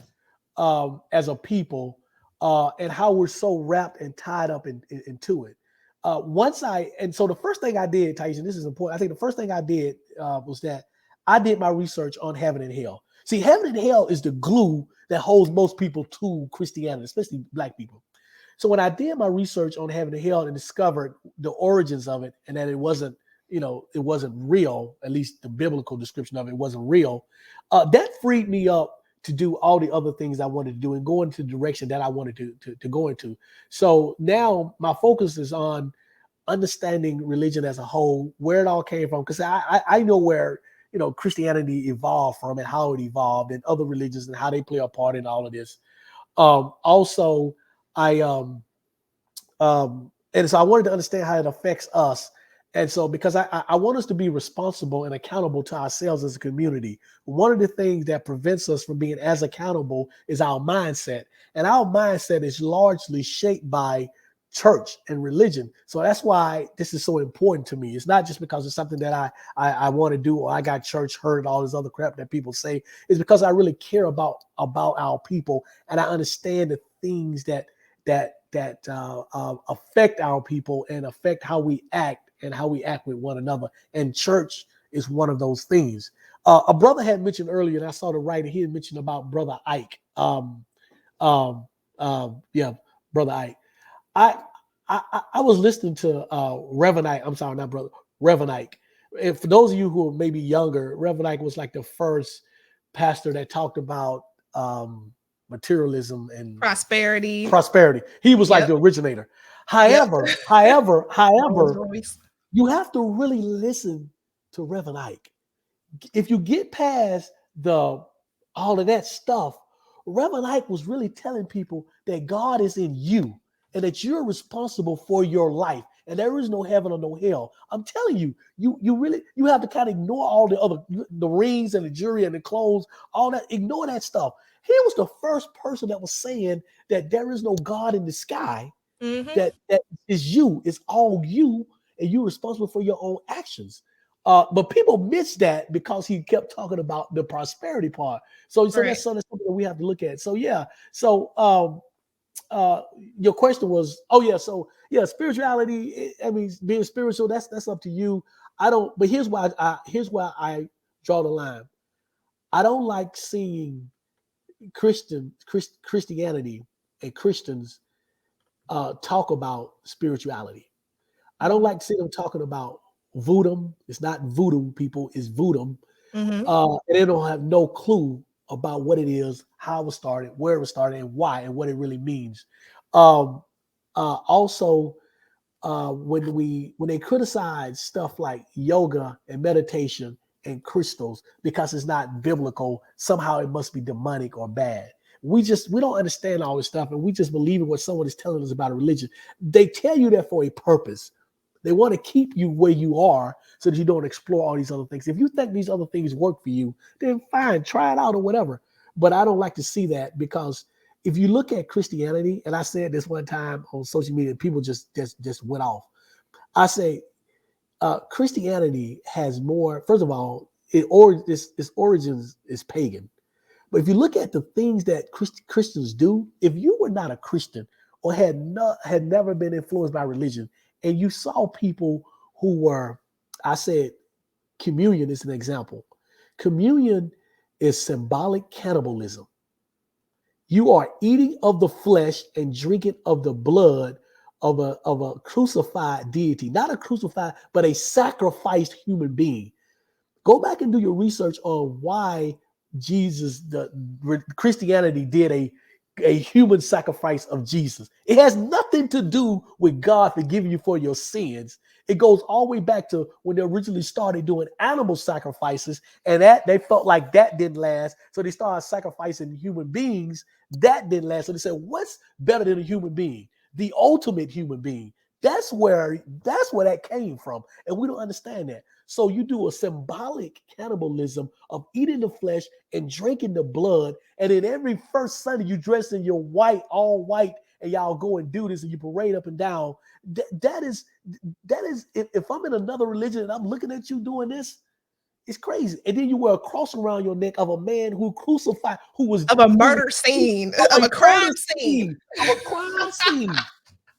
as a people, and how we're so wrapped and tied up into it. So the first thing I did, Tyson, this is important. I think the first thing I did was that I did my research on heaven and hell. See, heaven and hell is the glue that holds most people to Christianity, especially Black people. So when I did my research on heaven and hell and discovered the origins of it, and that it wasn't real, at least the biblical description of it wasn't real, that freed me up to do all the other things I wanted to do and go into the direction that I wanted to go into. So now my focus is on understanding religion as a whole, where it all came from, because I know where Christianity evolved from and how it evolved, and other religions and how they play a part in all of this. Also, and so I wanted to understand how it affects us. And so, because I want us to be responsible and accountable to ourselves as a community, one of the things that prevents us from being as accountable is our mindset. And our mindset is largely shaped by church and religion. So that's why this is so important to me. It's not just because it's something that I want to do, or I got church hurt, all this other crap that people say. It's because I really care about our people, and I understand the things that affect our people and affect how we act and how we act with one another. And church is one of those things. A brother had mentioned earlier, and I saw the writer, he had mentioned about Brother Ike. Yeah, Brother Ike. I I was listening to Reverend Ike. I'm sorry, not brother, Reverend Ike. And for those of you who are maybe younger, Reverend Ike was like the first pastor that talked about materialism and Prosperity. prosperity. He was like Yep. the originator. Yep. Rolls However, Royce. you have to really listen to Reverend Ike. If you get past the all of that stuff, Reverend Ike was really telling people that God is in you and that you're responsible for your life, and there is no heaven or no hell. I'm telling you, you have to kind of ignore all the rings and the jewelry and the clothes, all that. Ignore that stuff. He was the first person that was saying that there is no God in the sky. Mm-hmm. That is you. It's all you, and you're responsible for your own actions. But people miss that because he kept talking about the prosperity part. So Right. that's something that we have to look at. So yeah. So your question was, oh yeah. So yeah, spirituality. I mean, being spiritual. That's up to you. I don't. But here's why I draw the line. I don't like seeing Christianity and Christians talk about spirituality. I don't like seeing them talking about voodoo. It's not voodoo, people. It's voodoo. Mm-hmm. And they don't have no clue about what it is, how it was started, where it was started, and why, and what it really means. Um, also, when they criticize stuff like yoga and meditation and crystals because it's not biblical, somehow it must be demonic or bad. We don't understand all this stuff, and we just believe in what someone is telling us about a religion. They tell you that for a purpose. They want to keep you where you are so that you don't explore all these other things. If you think these other things work for you, then fine, try it out or whatever. But I don't like to see that, because if you look at Christianity, and I said this one time on social media, people just went off. I say Christianity has more. First of all, its origins is pagan. But if you look at the things that Christians do, if you were not a Christian or had never been influenced by religion, and you saw people who were, I said, communion is an example. Communion is symbolic cannibalism. You are eating of the flesh and drinking of the blood of a crucified deity, not a crucified, but a sacrificed human being. Go back and do your research on why Christianity did a human sacrifice of Jesus. It has nothing to do with God forgiving you for your sins. It goes all the way back to when they originally started doing animal sacrifices, and that they felt like that didn't last. So they started sacrificing human beings. That didn't last. So they said, what's better than a human being? The ultimate human being. That's where that came from. And we don't understand that. So you do a symbolic cannibalism of eating the flesh and drinking the blood. And then every first Sunday you dress in your white, all white, and y'all go and do this and you parade up and down. That is if I'm in another religion and I'm looking at you doing this, it's crazy. And then you wear a cross around your neck of a man who crucified, Of a who was murder scene, of of a a crime murder scene. scene, of a crime scene.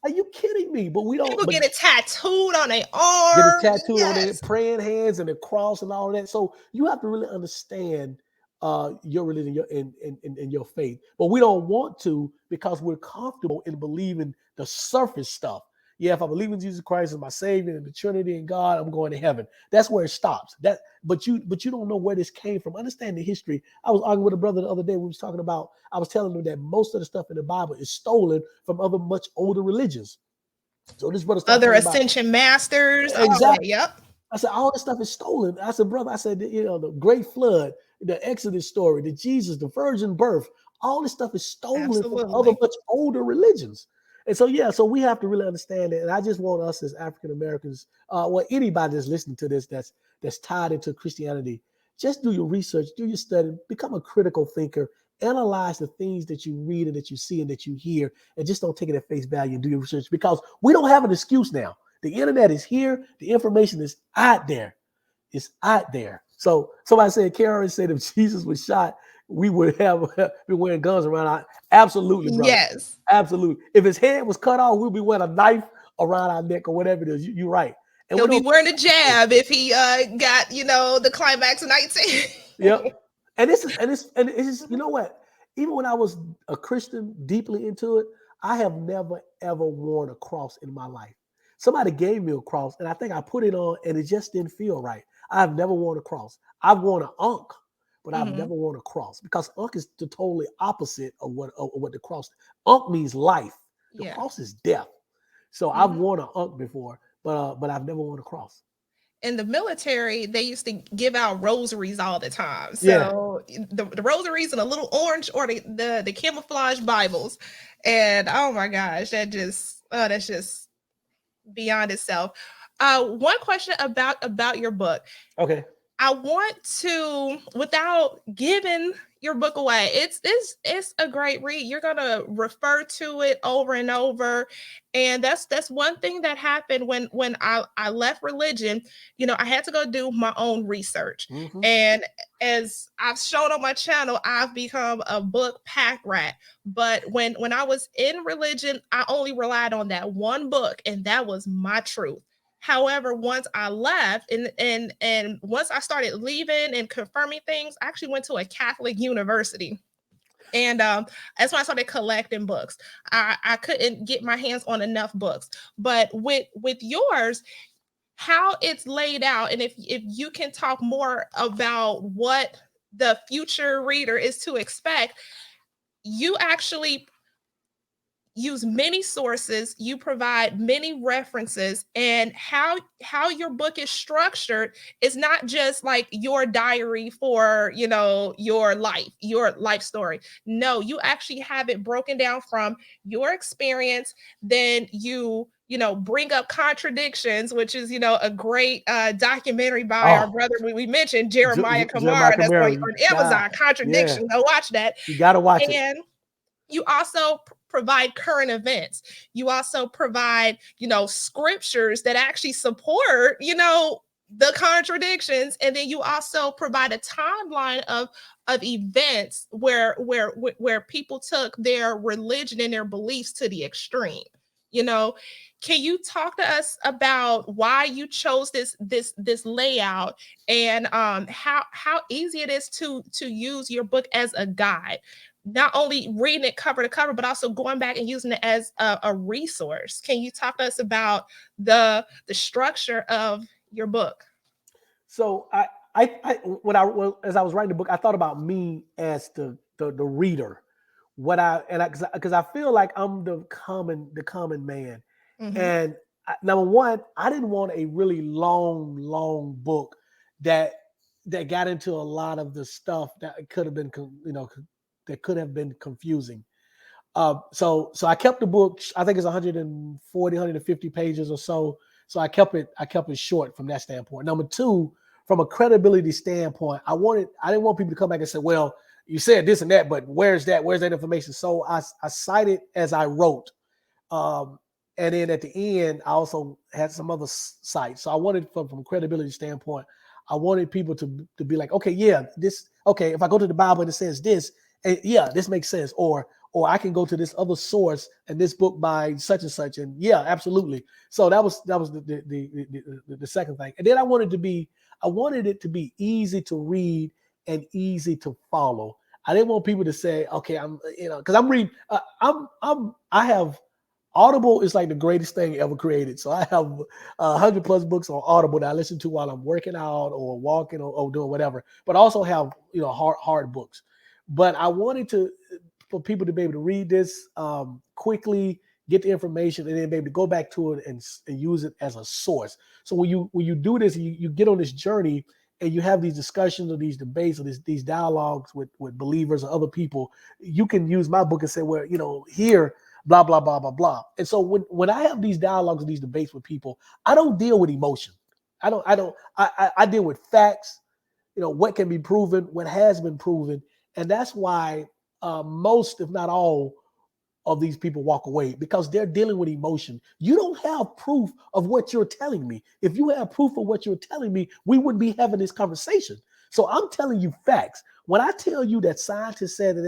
Are you kidding me? But we don't. People But get it tattooed on their get a arm. tattoo on their Yes. praying hands and the cross and all of that. So you have to really understand your religion and your faith. But we don't want to, because we're comfortable in believing the surface stuff. Yeah, if I believe in Jesus Christ as my Savior and the Trinity and God, I'm going to heaven. That's where it stops. But you don't know where this came from. Understand the history. I was arguing with a brother the other day. We was talking about. I was telling him that most of the stuff in the Bible is stolen from other much older religions. So this brother started Other talking about ascension masters, all exactly. that. Yep. I said, all this stuff is stolen. I said, brother, I said, the great flood, the Exodus story, the Jesus, the virgin birth, all this stuff is stolen from other Absolutely. much older religions. And so, yeah, so we have to really understand it. And I just want us as African Americans, well, anybody that's listening to this that's tied into Christianity, just do your research, do your study, become a critical thinker, analyze the things that you read and that you see and that you hear, and just don't take it at face value and do your research, because we don't have an excuse now. The internet is here, the information is out there. It's out there. So somebody said, Karen said, if Jesus was shot, we would have been wearing guns around. Absolutely, brother. Yes. Absolutely. If his head was cut off, we'd be wearing a knife around our neck or whatever it is. You're right. And He'll we be don't. wearing a jab if he got, the climax of 19. Yep. And it's you know what? Even when I was a Christian, deeply into it, I have never ever worn a cross in my life. Somebody gave me a cross, and I think I put it on, and it just didn't feel right. I've never worn a cross. I've worn an ankh, but I've never worn a cross, because ankh is the totally opposite of what the cross. Ankh means life. The Yeah. cross is death. So I've worn an ankh before, but I've never worn a cross. In the military, they used to give out rosaries all the time. Yeah. So the rosaries and a little orange, or the camouflage Bibles. And oh my gosh, that's just beyond itself. One question about your book. Okay. I want to, without giving your book away, it's a great read. You're gonna refer to it over and over, and that's one thing that happened when I left religion. I had to go do my own research, and as I've shown on my channel, I've become a book pack rat. But when I was in religion, I only relied on that one book, and that was my truth. However, once I left and once I started leaving and confirming things, I actually went to a Catholic university. And that's when I started collecting books. I couldn't get my hands on enough books. But with yours, how it's laid out, and if you can talk more about what the future reader is to expect, you actually use many sources, you provide many references, and how your book is structured is not just like your diary for your life story. No, you actually have it broken down from your experience. Then you bring up contradictions, which is a great documentary by our brother we mentioned, Jeremiah Jeremiah Kamara, that's Kamara, on God, Amazon. yeah, Contradiction, go watch that. you gotta watch it. And you also provide current events. You also provide, scriptures that actually support, the contradictions. And then you also provide a timeline of events where people took their religion and their beliefs to the extreme. You know, can you talk to us about why you chose this layout, and how easy it is to use your book as a guide? Not only reading it cover to cover, but also going back and using it as a resource. Can you talk to us about the structure of your book? So as I was writing the book, I thought about me as the reader. Because I feel like I'm the common man. Mm-hmm. And number one, I didn't want a really long book that got into a lot of the stuff that could have been that could have been confusing. So I kept the book. I think it's 140, 150 pages or so. So I kept it short from that standpoint. Number two, from a credibility standpoint, I didn't want people to come back and say, well, you said this and that, but where's that information? So I cited as I wrote. And then at the end, I also had some other sites. So I wanted from credibility standpoint, I wanted people to be like, okay, yeah, if I go to the Bible and it says this, yeah, this makes sense. Or I can go to this other source and this book by such and such. And yeah, absolutely. So that was the second thing. And then I wanted it to be easy to read and easy to follow. I didn't want people to say, okay, because I'm reading, I have Audible is like the greatest thing ever created. So I have 100 plus books on Audible that I listen to while I'm working out or walking or doing whatever, but I also have, hard books. But I wanted for people to be able to read this quickly, get the information, and then be able to go back to it and use it as a source. So when you do this, you get on this journey and you have these discussions or these debates or these dialogues with believers or other people, you can use my book and say, well, here, blah, blah, blah, blah, blah. And so when I have these dialogues and these debates with people, I don't deal with emotion. I deal with facts, what can be proven, what has been proven. And that's why most, if not all, of these people walk away, because they're dealing with emotion. You don't have proof of what you're telling me. If you have proof of what you're telling me, we wouldn't be having this conversation. So I'm telling you facts. When I tell you that scientists said that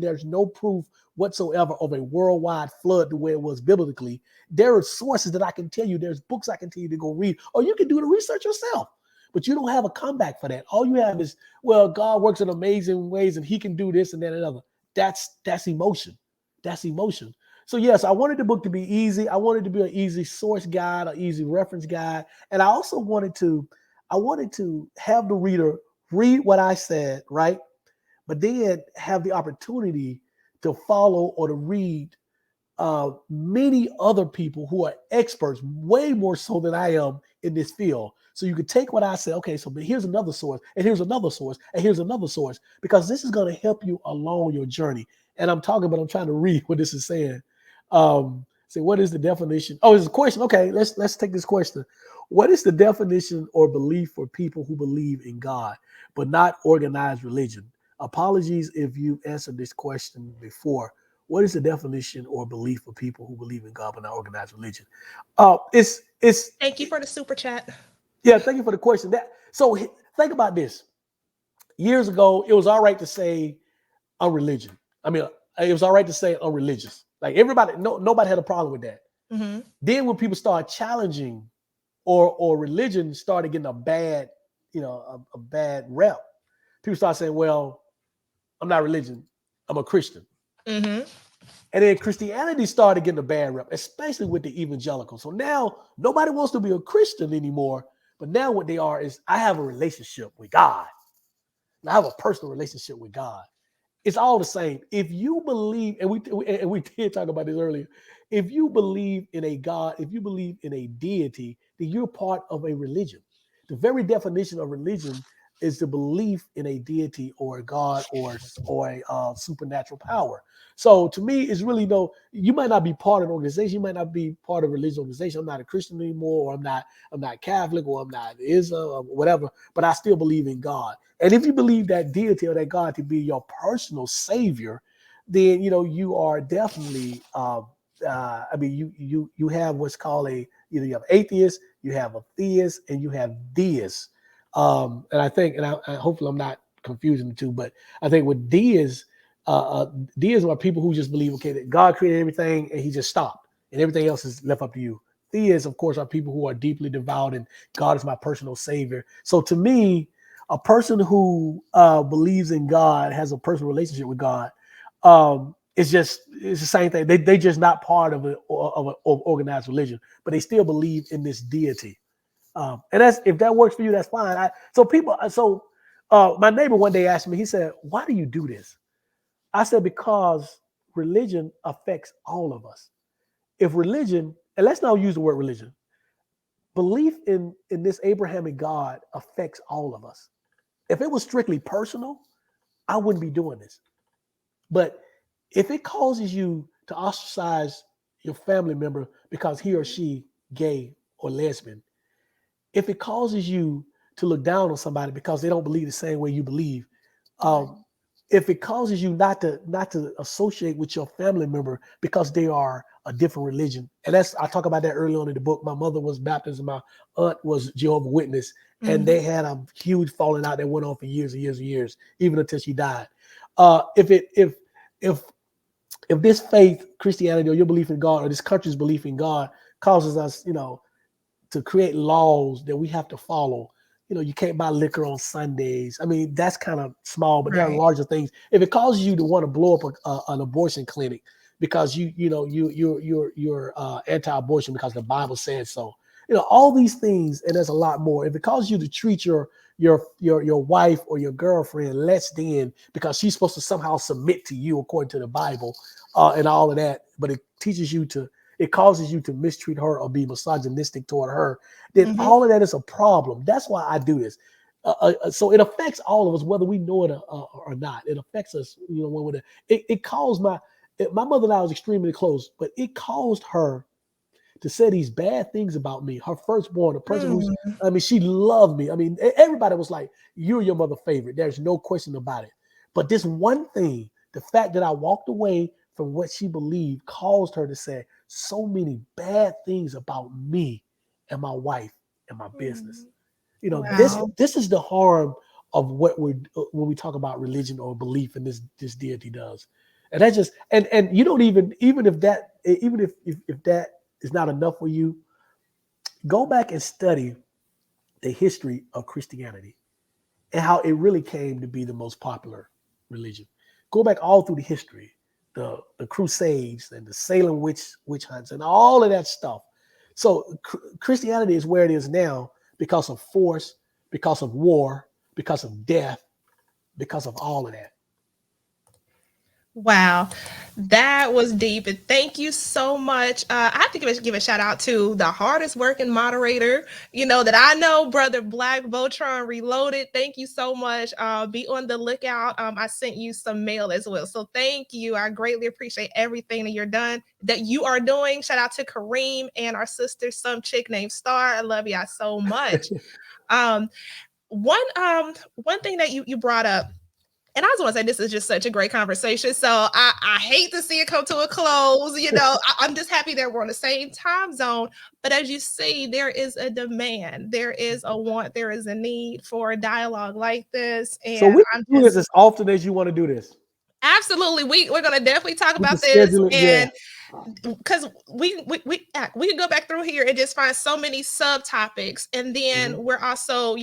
there's no proof whatsoever of a worldwide flood the way it was biblically, there are sources that I can tell you, there's books I can tell you to go read, or you can do the research yourself. But you don't have a comeback for that. All you have is, well, God works in amazing ways and he can do this and that and other. That's emotion. That's emotion. So yes, I wanted the book to be easy. I wanted to be an easy source guide, an easy reference guide. And I also wanted to have the reader read what I said, right? But then have the opportunity to follow or to read many other people who are experts, way more so than I am in this field. So you could take what I say, okay, so but here's another source, and here's another source, and here's another source, because this is going to help you along your journey. And I'm trying to read what this is saying. So what is the definition? Oh, it's a question. Okay, let's take this question. What is the definition or belief for people who believe in God, but not organized religion? Apologies if you've answered this question before. What is the definition or belief for people who believe in God but not organized religion? It's Thank you for the super chat. Yeah, thank you for the question. So think about this. Years ago, it was all right to say a religion. I mean, it was all right to say unreligious. Like everybody, nobody had a problem with that. Mm-hmm. Then when people started challenging, or religion started getting a bad, a bad rep, people start saying, "Well, I'm not religion. I'm a Christian." Mm-hmm. And then Christianity started getting a bad rep, especially with the evangelicals. So now nobody wants to be a Christian anymore. But now what they are is, I have a relationship with God. And I have a personal relationship with God. It's all the same. If you believe, and we did talk about this earlier, if you believe in a God, if you believe in a deity, then you're part of a religion. The very definition of religion is the belief in a deity or a God or a supernatural power. So to me, it's really you might not be part of an organization, you might not be part of a religious organization. I'm not a Christian anymore, or I'm not Catholic, or I'm not Islam, or whatever, but I still believe in God. And if you believe that deity or that God to be your personal savior, then you are definitely I mean you have what's called you have atheists, you have a theist, and you have deists. And I think, and I hopefully I'm not confusing the two, but I think with deists, deism are people who just believe, okay, that God created everything and he just stopped and everything else is left up to you. Theists, of course, are people who are deeply devout and God is my personal savior. So to me, a person who believes in God, has a personal relationship with God, it's the same thing. They just not part of an organized religion, but they still believe in this deity. And that's, if that works for you, that's fine. My neighbor one day asked me, he said, "Why do you do this?" I said, "Because religion affects all of us. If religion, and let's not use the word religion, belief in this Abrahamic God affects all of us. If it was strictly personal, I wouldn't be doing this. But if it causes you to ostracize your family member because he or she gay or lesbian, if it causes you to look down on somebody because they don't believe the same way you believe, if it causes you not to associate with your family member because they are a different religion, and I talk about that early on in the book. My mother was Baptist and my aunt was Jehovah's Witness, and they had a huge falling out that went on for years and years and years, even until she died. If this faith, Christianity, or your belief in God, or this country's belief in God causes us, to create laws that we have to follow. You can't buy liquor on Sundays. I mean, that's kind of small, but there are larger things. If it causes you to want to blow up an abortion clinic because you're anti-abortion because the Bible says so, all these things, and there's a lot more. If it causes you to treat your wife or your girlfriend less than because she's supposed to somehow submit to you according to the Bible, and all of that, but it causes you to mistreat her or be misogynistic toward her, then all of that is a problem. That's why I do this. So it affects all of us, whether we know it or not. It affects us, it calls my mother and I was extremely close, but it caused her to say these bad things about me. Her firstborn, the person who's, Mm. I mean, she loved me. I mean, everybody was like, "You're your mother's favorite." There's no question about it. But this one thing, the fact that I walked away from what she believed, caused her to say so many bad things about me and my wife and my business. Mm. You know, this Wow. this is the harm of what we're when we talk about religion or belief in this deity does. And that just and you don't even if that even if that is not enough for you, go back and study the history of Christianity and how it really came to be the most popular religion. Go back all through the history, the Crusades and the Salem witch hunts and all of that stuff. So Christianity is where it is now because of force, because of war, because of death, because of all of that. Wow, that was deep. And thank you so much. I have to give a shout out to the hardest working moderator, that I know, Brother Black Voltron Reloaded. Thank you so much. Be on the lookout. I sent you some mail as well. So thank you. I greatly appreciate everything that you are doing. Shout out to Kareem and our sister, some chick named Star. I love y'all so much. Um, one thing that you brought up, and I just want to say this is just such a great conversation. So I hate to see it come to a close. I'm just happy that we're on the same time zone. But as you see, there is a demand, there is a want, there is a need for a dialogue like this. So And we I'm can do this just as often as you want to do this. absolutely, we're going to definitely talk We can about this. schedule it, yeah. And because we can go back through here and just find so many subtopics, and then we're also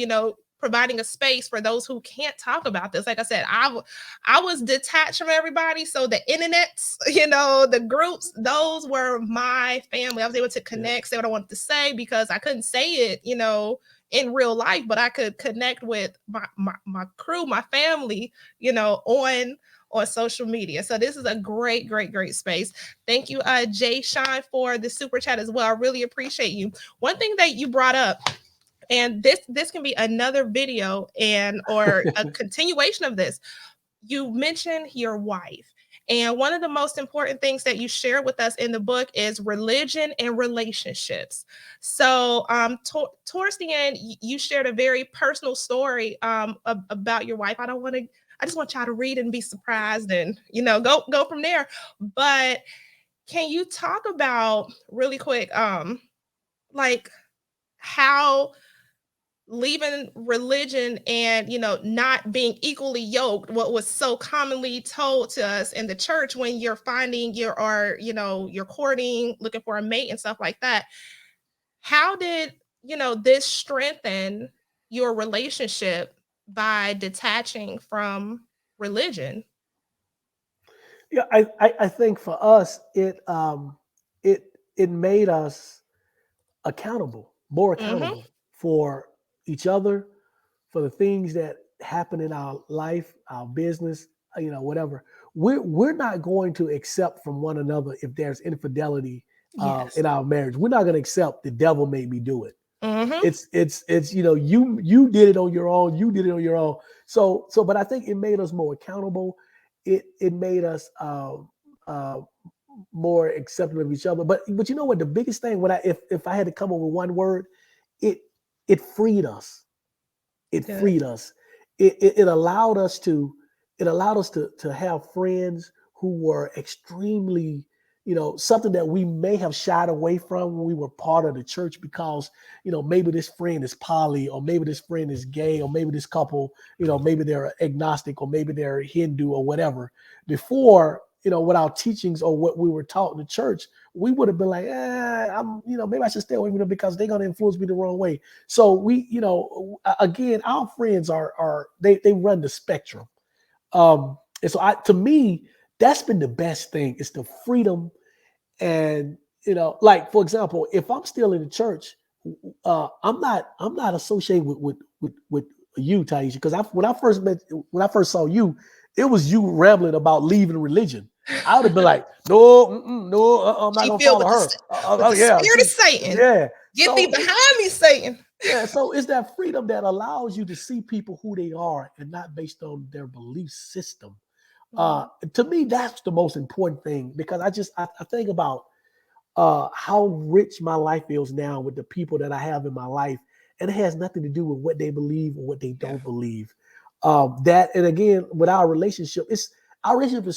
providing a space for those who can't talk about this. Like I said, I was detached from everybody, so the internets, the groups, those were my family. I was able to connect, say what I wanted to say, because I couldn't say it in real life, but I could connect with my crew, my family, on social media. So this is a great, great, great space. Thank you, Jay Shine, for the super chat as well. I really appreciate you. One thing that you brought up, and this can be another video or a continuation of this. You mentioned your wife. And one of the most important things that you share with us in the book is religion and relationships. So, towards the end, you shared a very personal story about your wife. I just want y'all to read and be surprised, and go from there. But can you talk about really quick, like how leaving religion and not being equally yoked, what was so commonly told to us in the church, when you're finding you're courting, looking for a mate and stuff like that, how did this strengthen your relationship by detaching from religion? Yeah, I think for us it it made us accountable, more Mm-hmm. accountable for each other, for the things that happen in our life, our business, whatever. We're not going to accept from one another if there's infidelity Yes. in our marriage. We're not going to accept the devil made me do it. Mm-hmm. It's you did it on your own. You did it on your own. But I think it made us more accountable. It made us uh, more accepting of each other. But you know what? The biggest thing, when if I had to come up with one word, it it freed us. It Good. freed us. It allowed us to have friends who were extremely, something that we may have shied away from when we were part of the church, because maybe this friend is poly, or maybe this friend is gay, or maybe this couple, maybe they're agnostic, or maybe they're Hindu, or whatever. Before, with our teachings or what we were taught in the church, we would have been like, maybe I should stay away from them because they're going to influence me the wrong way. So we, again, our friends they run the spectrum. And so to me, that's been the best thing. It's the freedom. And, like, for example, if I'm still in the church, I'm not associated with you, Taisha, because when I first saw you, it was you rambling about leaving religion. I would have been like, no, no, I'm not She gonna filled follow her. with Oh the yeah, spirit of see, Satan. yeah. Get thee So behind me, Satan. yeah, so it's that freedom that allows you to see people who they are and not based on their belief system. Mhm. To me, that's the most important thing because I think about how rich my life is now with the people that I have in my life, and it has nothing to do with what they believe or what they Yeah. don't believe. That and again, with our relationship is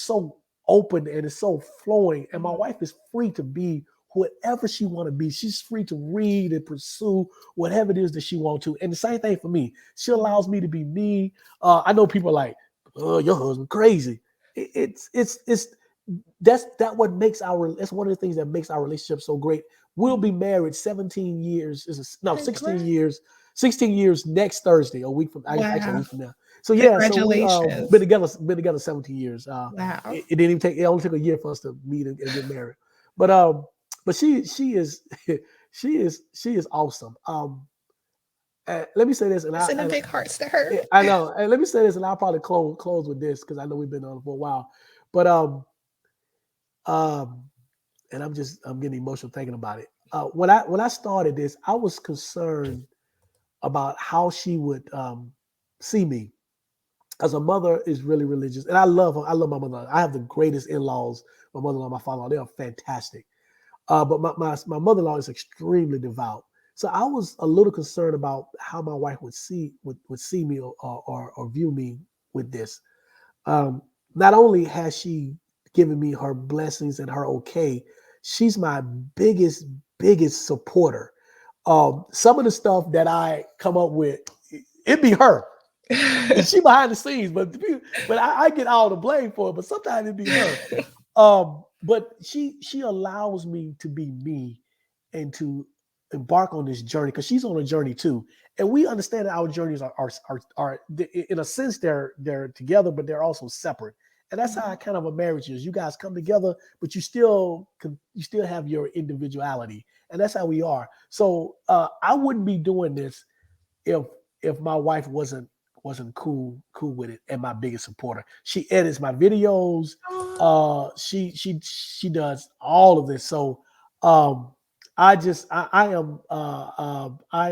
so open and it's so flowing, and my Mhm. wife is free to be whatever she want to be. She's free to read and pursue whatever it is that she wants to. And the same thing for me. She Mhm. allows me to be me. I know people are like, "Oh, your husband crazy." It's that what makes that's one of the things that makes our relationship so great. We'll be married 17 years. No, 16 Congrats. years. 16 years next Thursday, a week from I guess actually a Wow. week from now. So yeah, so we Congratulations. been together 17 years. Wow. It didn't even take it only took a year for us to meet and get married. But she is she is awesome. Let me say this, Sending big hearts to her. I know, and let me say this, and I'll probably close with this because I know we've been on for a while. But um, and I'm getting emotional thinking about it. When I started this, I was concerned about how she would see me. As a mother is really religious, and I love her. I love my mother. I have the greatest in-laws. My mother-in-law, my father-in-law, they are fantastic. But my mother-in-law is extremely devout. So I was a little concerned about how my wife would see me or view me with this. Um, Not only has she given me her blessings and her okay, she's my biggest supporter. Some of the stuff that I come up with, it be her. She behind the scenes, but I get all the blame for it. But sometimes it be her. But she allows me to be me and to embark on this journey because she's on a journey too. And we understand that our journeys are in a sense they're together, but they're also separate. And that's how Mhm. kind of a marriage is. You guys come together, but you still have your individuality, and that's how we are. So I wouldn't be doing this if my wife wasn't cool with it and my biggest supporter. She edits my videos. She does all of this. So um I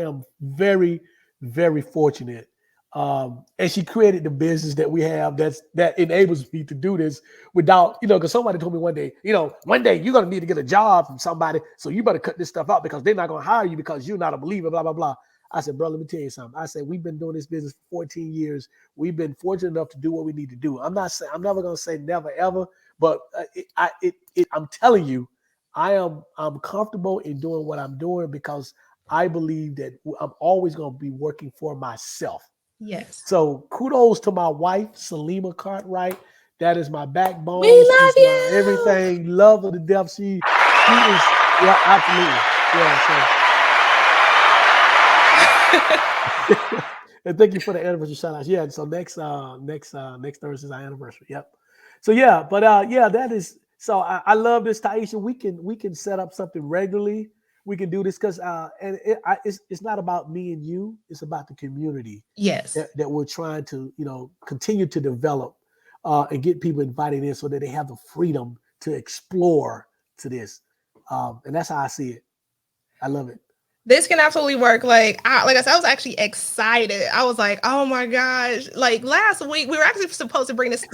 am very fortunate. And she created the business that we have that enables me to do this without, because somebody told me one day you're gonna need to get a job from somebody, so you better cut this stuff out because they're not gonna hire you because you're not a believer, blah blah blah. I said, bro, let me tell you something. I said, we've been doing this business for 14 years. We've been fortunate enough to do what we need to do. I'm not saying I'm never gonna say never ever, but I'm telling you, I'm comfortable in doing what I'm doing because I believe that I'm always gonna be working for myself. Yes. So kudos to my wife, Salima Cartwright. That is my We backbone. love She's my you. everything. Love her to death. She is, yeah, absolutely. Yeah. And thank you for the anniversary shout outs. Yeah. So next Thursday is our anniversary. Yep. So yeah, but yeah, that is so I love this, Taisha. We can set up something regularly. We can do this because and it's not about me and you. It's about the community Yes. that we're trying to continue to develop and get people invited in so that they have the freedom to explore to this. And that's how I see it. I love it. This can absolutely work. Like I said, I was actually excited. I was like, oh my gosh. Like last week, we were actually supposed to bring this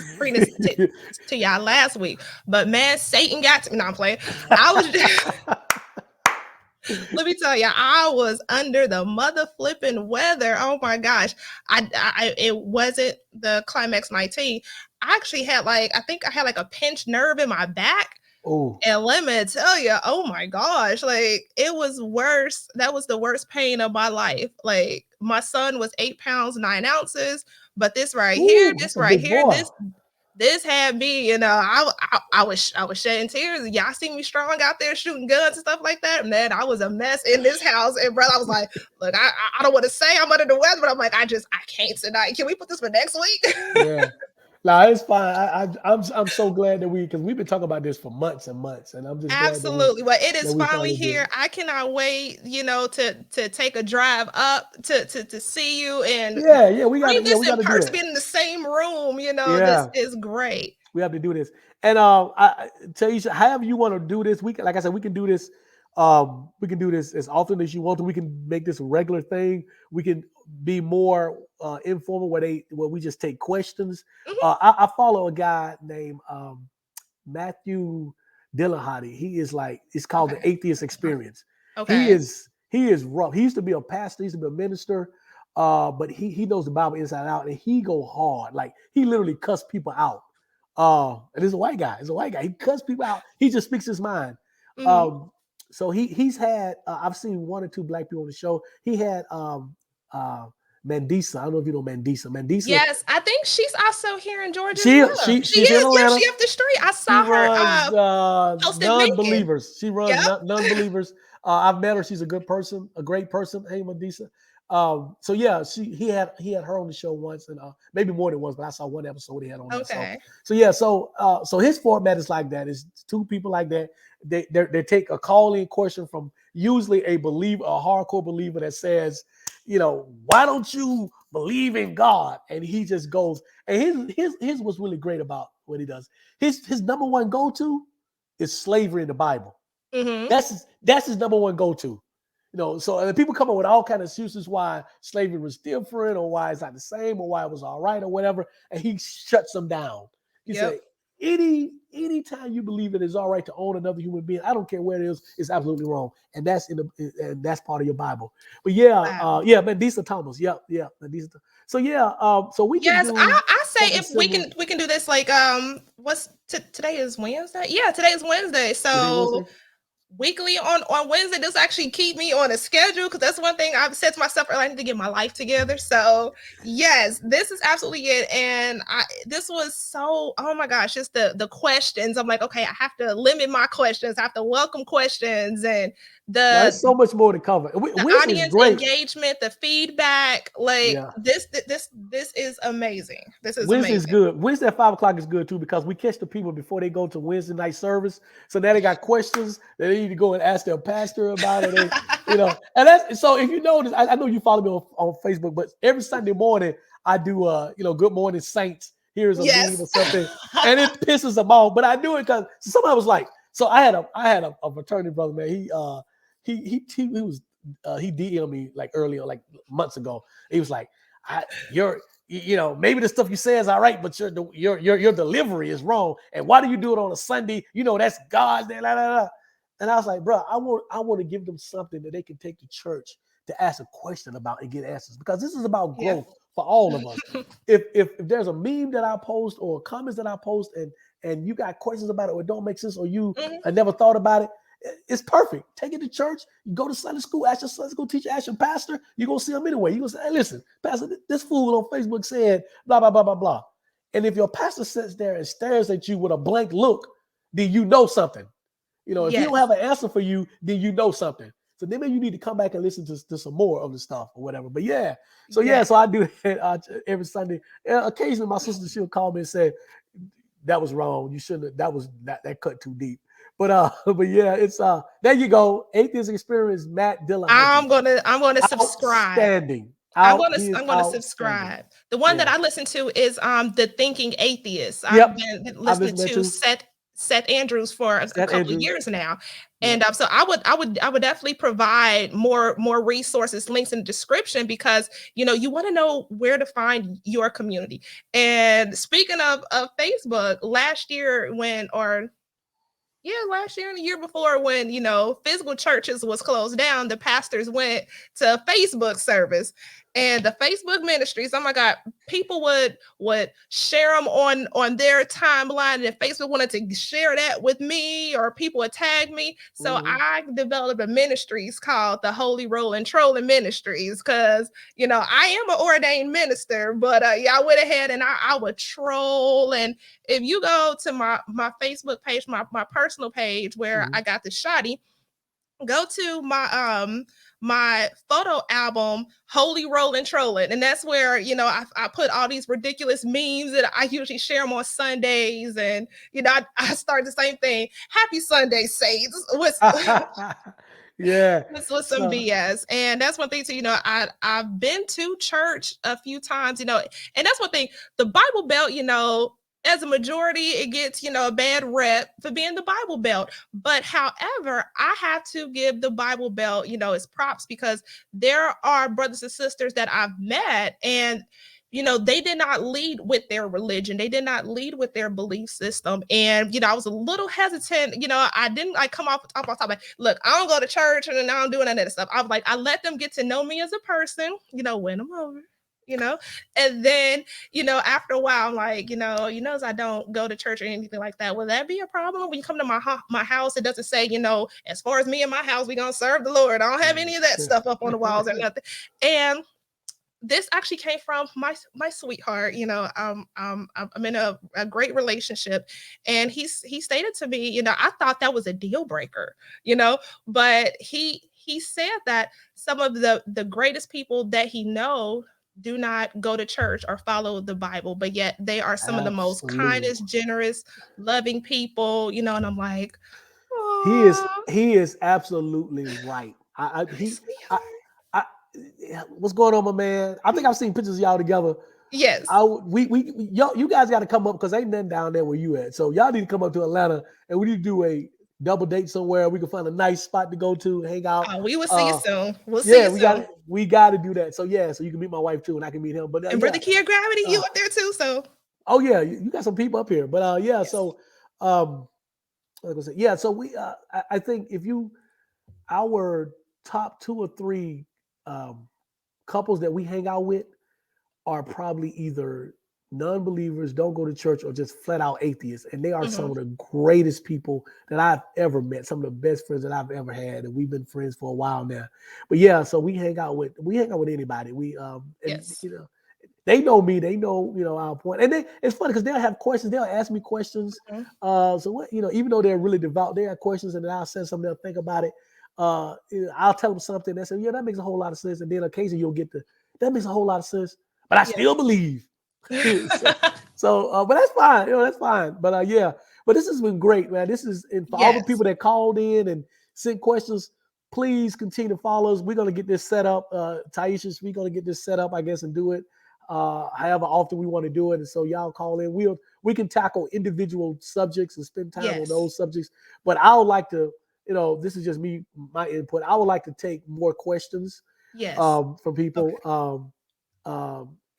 to y'all last week. But man, Satan got to me. No, I'm playing. I was just let me tell you, I was under the mother flipping weather. Oh my gosh. It wasn't the Climax 19. I actually had I think I had like a pinched nerve in my back. Oh, And let me tell you, oh my gosh, like it was worse. That was the worst pain of my life. Like my son was 8 pounds, 9 ounces, but ooh, that's a big boy. this had me, I was shedding tears. Y'all see me strong out there shooting guns and stuff like that. Man, I was a mess in this house. And brother, I was like, look, I don't want to say I'm under the weather, but I'm like, I can't tonight. Can we put this for next week? Yeah. No, it's fine. I'm so glad that because we've been talking about this for months and months, and I'm just glad Absolutely. Well, it that is we finally finally did here. it. I cannot wait, to take a drive up to see you and Yeah, bring this we in gotta do person, that. be in the same room. This Yeah, is great. we have to do this. And I tell you, however you want to do this, like I said, we can do this We can do this as often as you want to. We can make this a regular thing. We can be more informal where we just take questions. Mhm. I follow a guy named Matthew Dillahady. He is like, it's called the Okay. Atheist Experience. Okay. He is rough. He used to be a pastor. He used to be a minister. But he knows the Bible inside out, and he go hard. Like he literally cuss people out. And it's a white guy. It's a white guy. He cuss people out. He just speaks his mind. Mhm. Um, so he's had. I've seen one or two black people on the show. He had uh, Mandisa. I don't know if you know Mandisa. Mandisa. Yes, I think she's also here in Georgia as She well. she She she's in is. Yeah, Atlanta. she up the street. I She saw her runs posted Lincoln. non-believers. She runs Yep. non-believers. I've met her. She's a good person, a great person. Hey, Mandisa. So yeah, he had her on the show once, and maybe more than once, but I saw one episode he had on there. Okay. So yeah, so his format is like that. It's two people like that. They take a call-in question from usually a believer, a hardcore believer that says, why don't you believe in God? And he just goes, and his what's really great about what he does. His number one go-to is slavery in the Bible. Mm-hmm. That's his number one go-to. So people come up with all kind of excuses why slavery was different, or why it's not the same, or why it was all right, or whatever, and he shuts them down. He Yep. said, anytime you believe it is all right to own another human being, I don't care where it is, it's absolutely wrong, and that's part of your Bible. But Wow. Mandisa Thomas, Mandisa. So so we can Yes, do I say something if we similar can do this like today is Wednesday. Yeah, today is Wednesday. today, So Wednesday. weekly on Wednesday. This actually keep me on a schedule because that's one thing I've said to myself earlier. I need to get my life together. So yes, this is absolutely it. And this was so, oh my gosh, just the questions. I'm like, okay, I have to limit my questions. I have to welcome questions and Now, the there's so much more to cover. the Wiz is audience great. engagement, the feedback. Like Yeah. this is amazing. This is Wednesday is amazing. good. Wednesday at 5 o'clock is good too, because we catch the people before they go to Wednesday night service. So now they got questions that they need to go and ask their pastor about it. And that's so. If you notice, I know you follow me on Facebook, but every Sunday morning I do Good Morning Saints. Here's a meme or Yes. something, and it pisses them off. But I do it because somebody was like, so I had a fraternity brother, man. He DM'd me like earlier, like months ago. He was like, maybe the stuff you say is all right, but your delivery is wrong. And why do you do it on a Sunday? That's God's day. Blah, blah, blah. And I was like, bro, I want to give them something that they can take to church to ask a question about and get answers, because this is about Yeah. growth for all of us. If there's a meme that I post or comments that I post and you got questions about it or it don't make sense, or you Mhm. I never thought about it, it's perfect. Take it to church. You go to Sunday school, ask your Sunday school teacher, ask your pastor. You're going to see them anyway. You're going to say, hey, listen, pastor, this fool on Facebook said blah, blah, blah, blah, blah. And if your pastor sits there and stares at you with a blank look, then you know something. If he don't Yes. have an answer for you, then you know something. So then maybe you need to come back and listen to some more of the stuff or whatever. But so I do it every Sunday. Occasionally my sister, she'll call me and say, that was wrong. You shouldn't have, that cut too deep. But it's there you go. Atheist Experience, Matt Dillahunty. I'm gonna subscribe. Outstanding. He is I'm gonna outstanding. subscribe. The one that Yeah. I listen to is the Thinking Atheist. I've Yep. been I've listening listened to that to too. Seth Andrews for a Seth couple of Andrews. years now. Yep. And so I would definitely provide more resources, links in the description, because you want to know where to find your community. And speaking of Facebook, last year last year and the year before, when physical churches was closed down, the pastors went to Facebook service, and the Facebook ministries, oh my God, people would share them on their timeline, and if Facebook wanted to share that with me, or people would tag me. So I developed a ministries called the Holy Rolling Trolling Ministries, because I am an ordained minister, but I went ahead and I would troll. And if you go to my Facebook page, my personal page where I got the shoddy, go to my photo album, Holy Rolling Trolling. And that's where, I put all these ridiculous memes that I usually share them on Sundays. And, I start the same thing. Happy Sunday, Saints. Yeah. With some BS. And that's one thing too, I've been to church a few times, and that's one thing. The Bible Belt, as a majority, it gets, a bad rep for being the Bible Belt. But however, I have to give the Bible Belt, its props, because there are brothers and sisters that I've met, and they did not lead with their religion. They did not lead with their belief system. And, I was a little hesitant. I didn't like come off the top like, look, I don't go to church and I don't do any of that stuff. I was like, I let them get to know me as a person, win them over, and then, after a while, I'm like, as I don't go to church or anything like that. Will that be a problem when you come to my house? It doesn't say, as far as me and my house, we're gonna serve the Lord. I don't have any of that stuff up on the walls or nothing. And this actually came from my sweetheart. I'm in a great relationship, and he stated to me, I thought that was a deal breaker, but he said that some of the greatest people that he know do not go to church or follow the Bible, but yet they are some of the most Absolutely. kindest, generous, loving people, and I'm like, He is oh, he is absolutely right. I what's going on, my man? I think I've seen pictures of y'all together. yes. Y'all, you guys got to come up because ain't nothing down there where you at. So y'all need to come up to Atlanta and we need to do a double date somewhere. We can find a nice spot to go to, hang out. We will see you soon. We'll see Yeah, you soon. we got to do that. So yeah, so you can meet my wife too, and I can meet him. But And yeah, Brother Kia Gravity, you uh, up there too, so oh yeah, you got some people up here. But yeah, yes. so like I said, yeah, so I think if you our top 2 or 3 um, couples that we hang out with are probably either non-believers, don't go to church, or just flat out atheists. And they are some Mhm. of the greatest people that I've ever met, some of the best friends that I've ever had. And we've been friends for a while now. But yeah, so we hang out with anybody. And Yes. they know me, they know, our point. And it's funny because they'll have questions, they'll ask me questions. Mhm. So what, even though they're really devout, they have questions, and then I'll send something, they'll think about it. I'll tell them something, they say, yeah, that makes a whole lot of sense. And then occasionally you'll get that makes a whole lot of sense, but I still Yes. believe. But that's fine, that's fine. But yeah, but this has been great, man. This is, and for all the Yes. people that called in and sent questions, please continue to follow us. We're gonna get this set up, Taisha. We're gonna get this set up, I guess, and do it however often we want to do it. And so y'all call in. We can tackle individual subjects and spend time on Yes. those subjects. But I would like to, this is just me, my input. I would like to take more questions Yes. from Okay. people.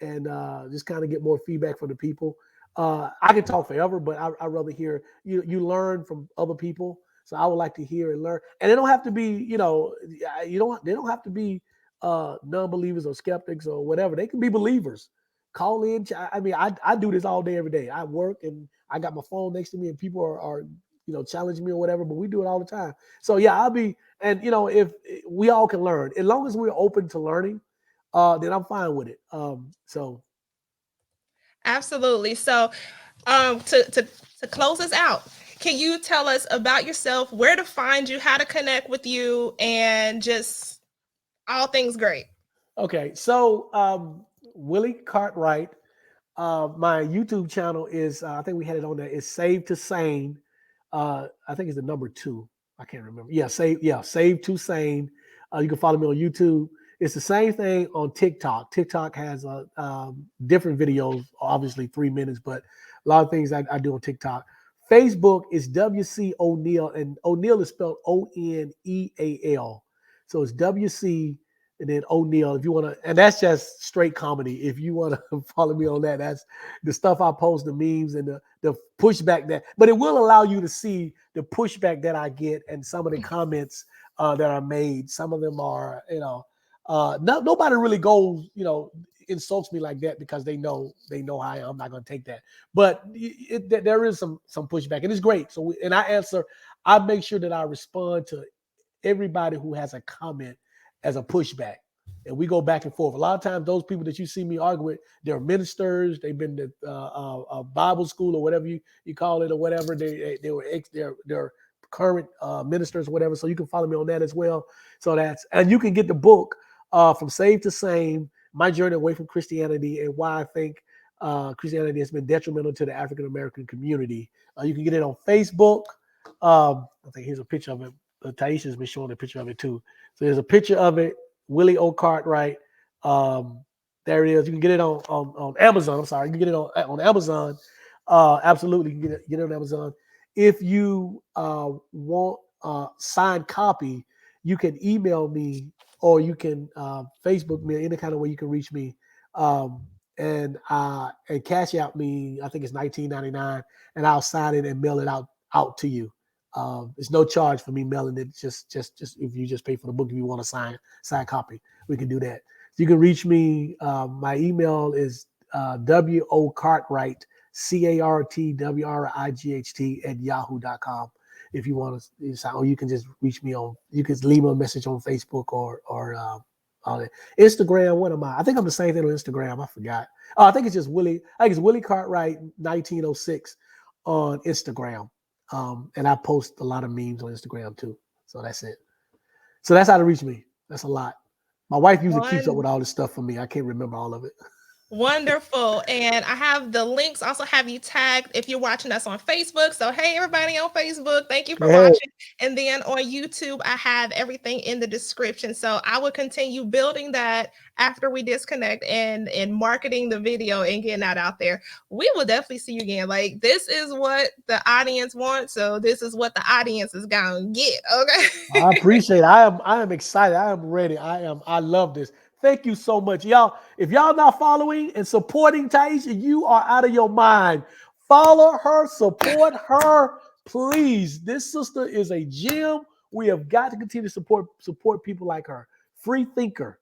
And just kind of get more feedback from the people. I can talk forever, but I rather hear you learn from other people. So I would like to hear and learn. And they don't have to be, they don't have to be non-believers or skeptics or whatever. They can be believers. Call in. I mean, I do this all day, every day. I work and I got my phone next to me, and people are challenging me or whatever. But we do it all the time. So yeah, I'll be. And if we all can learn, as long as we're open to learning, then I'm fine with it. So Absolutely. So, to close us out, can you tell us about yourself, where to find you, how to connect with you, and just all things great? okay, so Willie Cartwright, my YouTube channel is I think we had it on there. It's Save to Sane. I think it's the number 2. I can't remember. Save to Sane. You can follow me on YouTube. It's the same thing on TikTok. TikTok has different videos, obviously 3 minutes, but a lot of things I do on TikTok. Facebook is WC O'Neal, and O'Neal is spelled Oneal. So it's WC and then O'Neal. If you want to, and that's just straight comedy. If you want to follow me on that, that's the stuff I post, the memes and the pushback but it will allow you to see the pushback that I get and some of the comments that are made. Some of them are, nobody really goes, insults me like that because they know how I am. I'm not going to take that, but there is some pushback, and it's great. So, and I make sure that I respond to everybody who has a comment as a pushback. And we go back and forth. A lot of times, those people that you see me argue with, they're ministers. They've been to Bible school or whatever you call it or whatever. They're current ministers or whatever. So you can follow me on that as well. So and you can get the book from Save to Sane: My Journey Away from Christianity and Why I Think Christianity has been detrimental to the African American community. You can get it on Facebook. I think here's a picture of it. Taisha's been showing a picture of it too. So there's a picture of it, Willie O. Cartwright. There it is. You can get it on Amazon. I'm sorry, you can get it on Amazon. Absolutely, get it on Amazon. If you want signed copy, you can email me or you can Facebook me, any kind of way you can reach me. Um, and cash out me. I think it's 19.99, and I'll sign it and mail it out to you. There's no charge for me mailing it. Just if you just pay for the book, if you want a signed copy, we can do that. You can reach me. My email is WOCartwright, CARTWRIGHT if you want to sign, or you can just reach me on, you can leave me a message on Facebook or on Instagram. What am I? I think I'm the same thing on Instagram. I forgot. I think it's just Willie. I think it's Willie Cartwright 1906 on Instagram. And I post a lot of memes on Instagram too. So that's it. So that's how to reach me. That's a lot. My wife usually keeps up One with all this stuff for me. I can't remember all of it. Wonderful. And I have the links, also have you tagged if you're watching us on Facebook. So, hey, everybody on Facebook, thank you for Hey, watching. And then on YouTube, I have everything in the description. So, I will continue building that after we disconnect and marketing the video and getting that out there. We will definitely see you again. Like, this is what the audience wants. So, this is what the audience is going to get. I Okay. appreciate it. I am excited. I am ready. I love this. Thank you so much. Y'all, if y'all not following and supporting Taisha, you are out of your mind. Follow her, support her, please. This sister is a gem. We have got to continue to support people like her. Free thinker.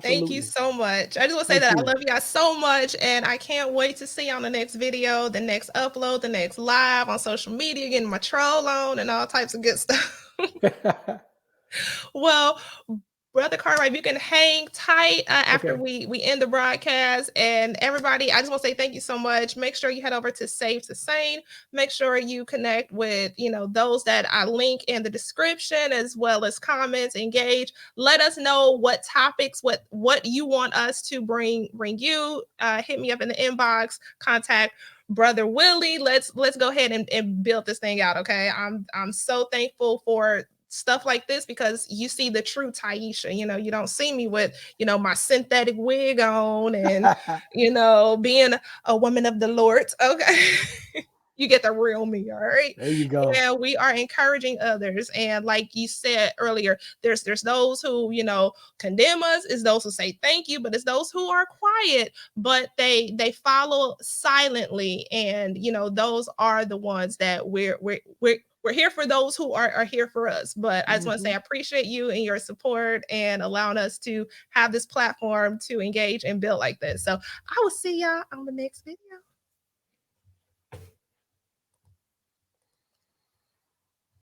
Thank you Absolutely. so much. I just want to say Thank that I you. love you guys so much, and I can't wait to see you on the next video, the next upload, the next live on social media, getting my troll on and all types of good stuff. Well, Brother Cartwright, you can hang tight after Okay. we end the broadcast. And everybody, I just want to say thank you so much. Make sure you head over to Save to Sane. Make sure you connect with, those that I link in the description, as well as comments, engage. Let us know what topics, what you want us to bring you. Hit me up in the inbox, contact Brother Willie. Let's go ahead and build this thing out. Okay. I'm so thankful for stuff like this because you see the true Taisha. You don't see me with, my synthetic wig on and, being a woman of the Lord. Okay. You get the real me, all right? There you go. And we are encouraging others. And like you said earlier, there's those who, condemn us, is those who say thank you, but it's those who are quiet, but they follow silently. And those are the ones that we're here for, those who are here for us. But I just want to say I Mhm. appreciate you and your support and allowing us to have this platform to engage and build like this. So I will see y'all on the next video.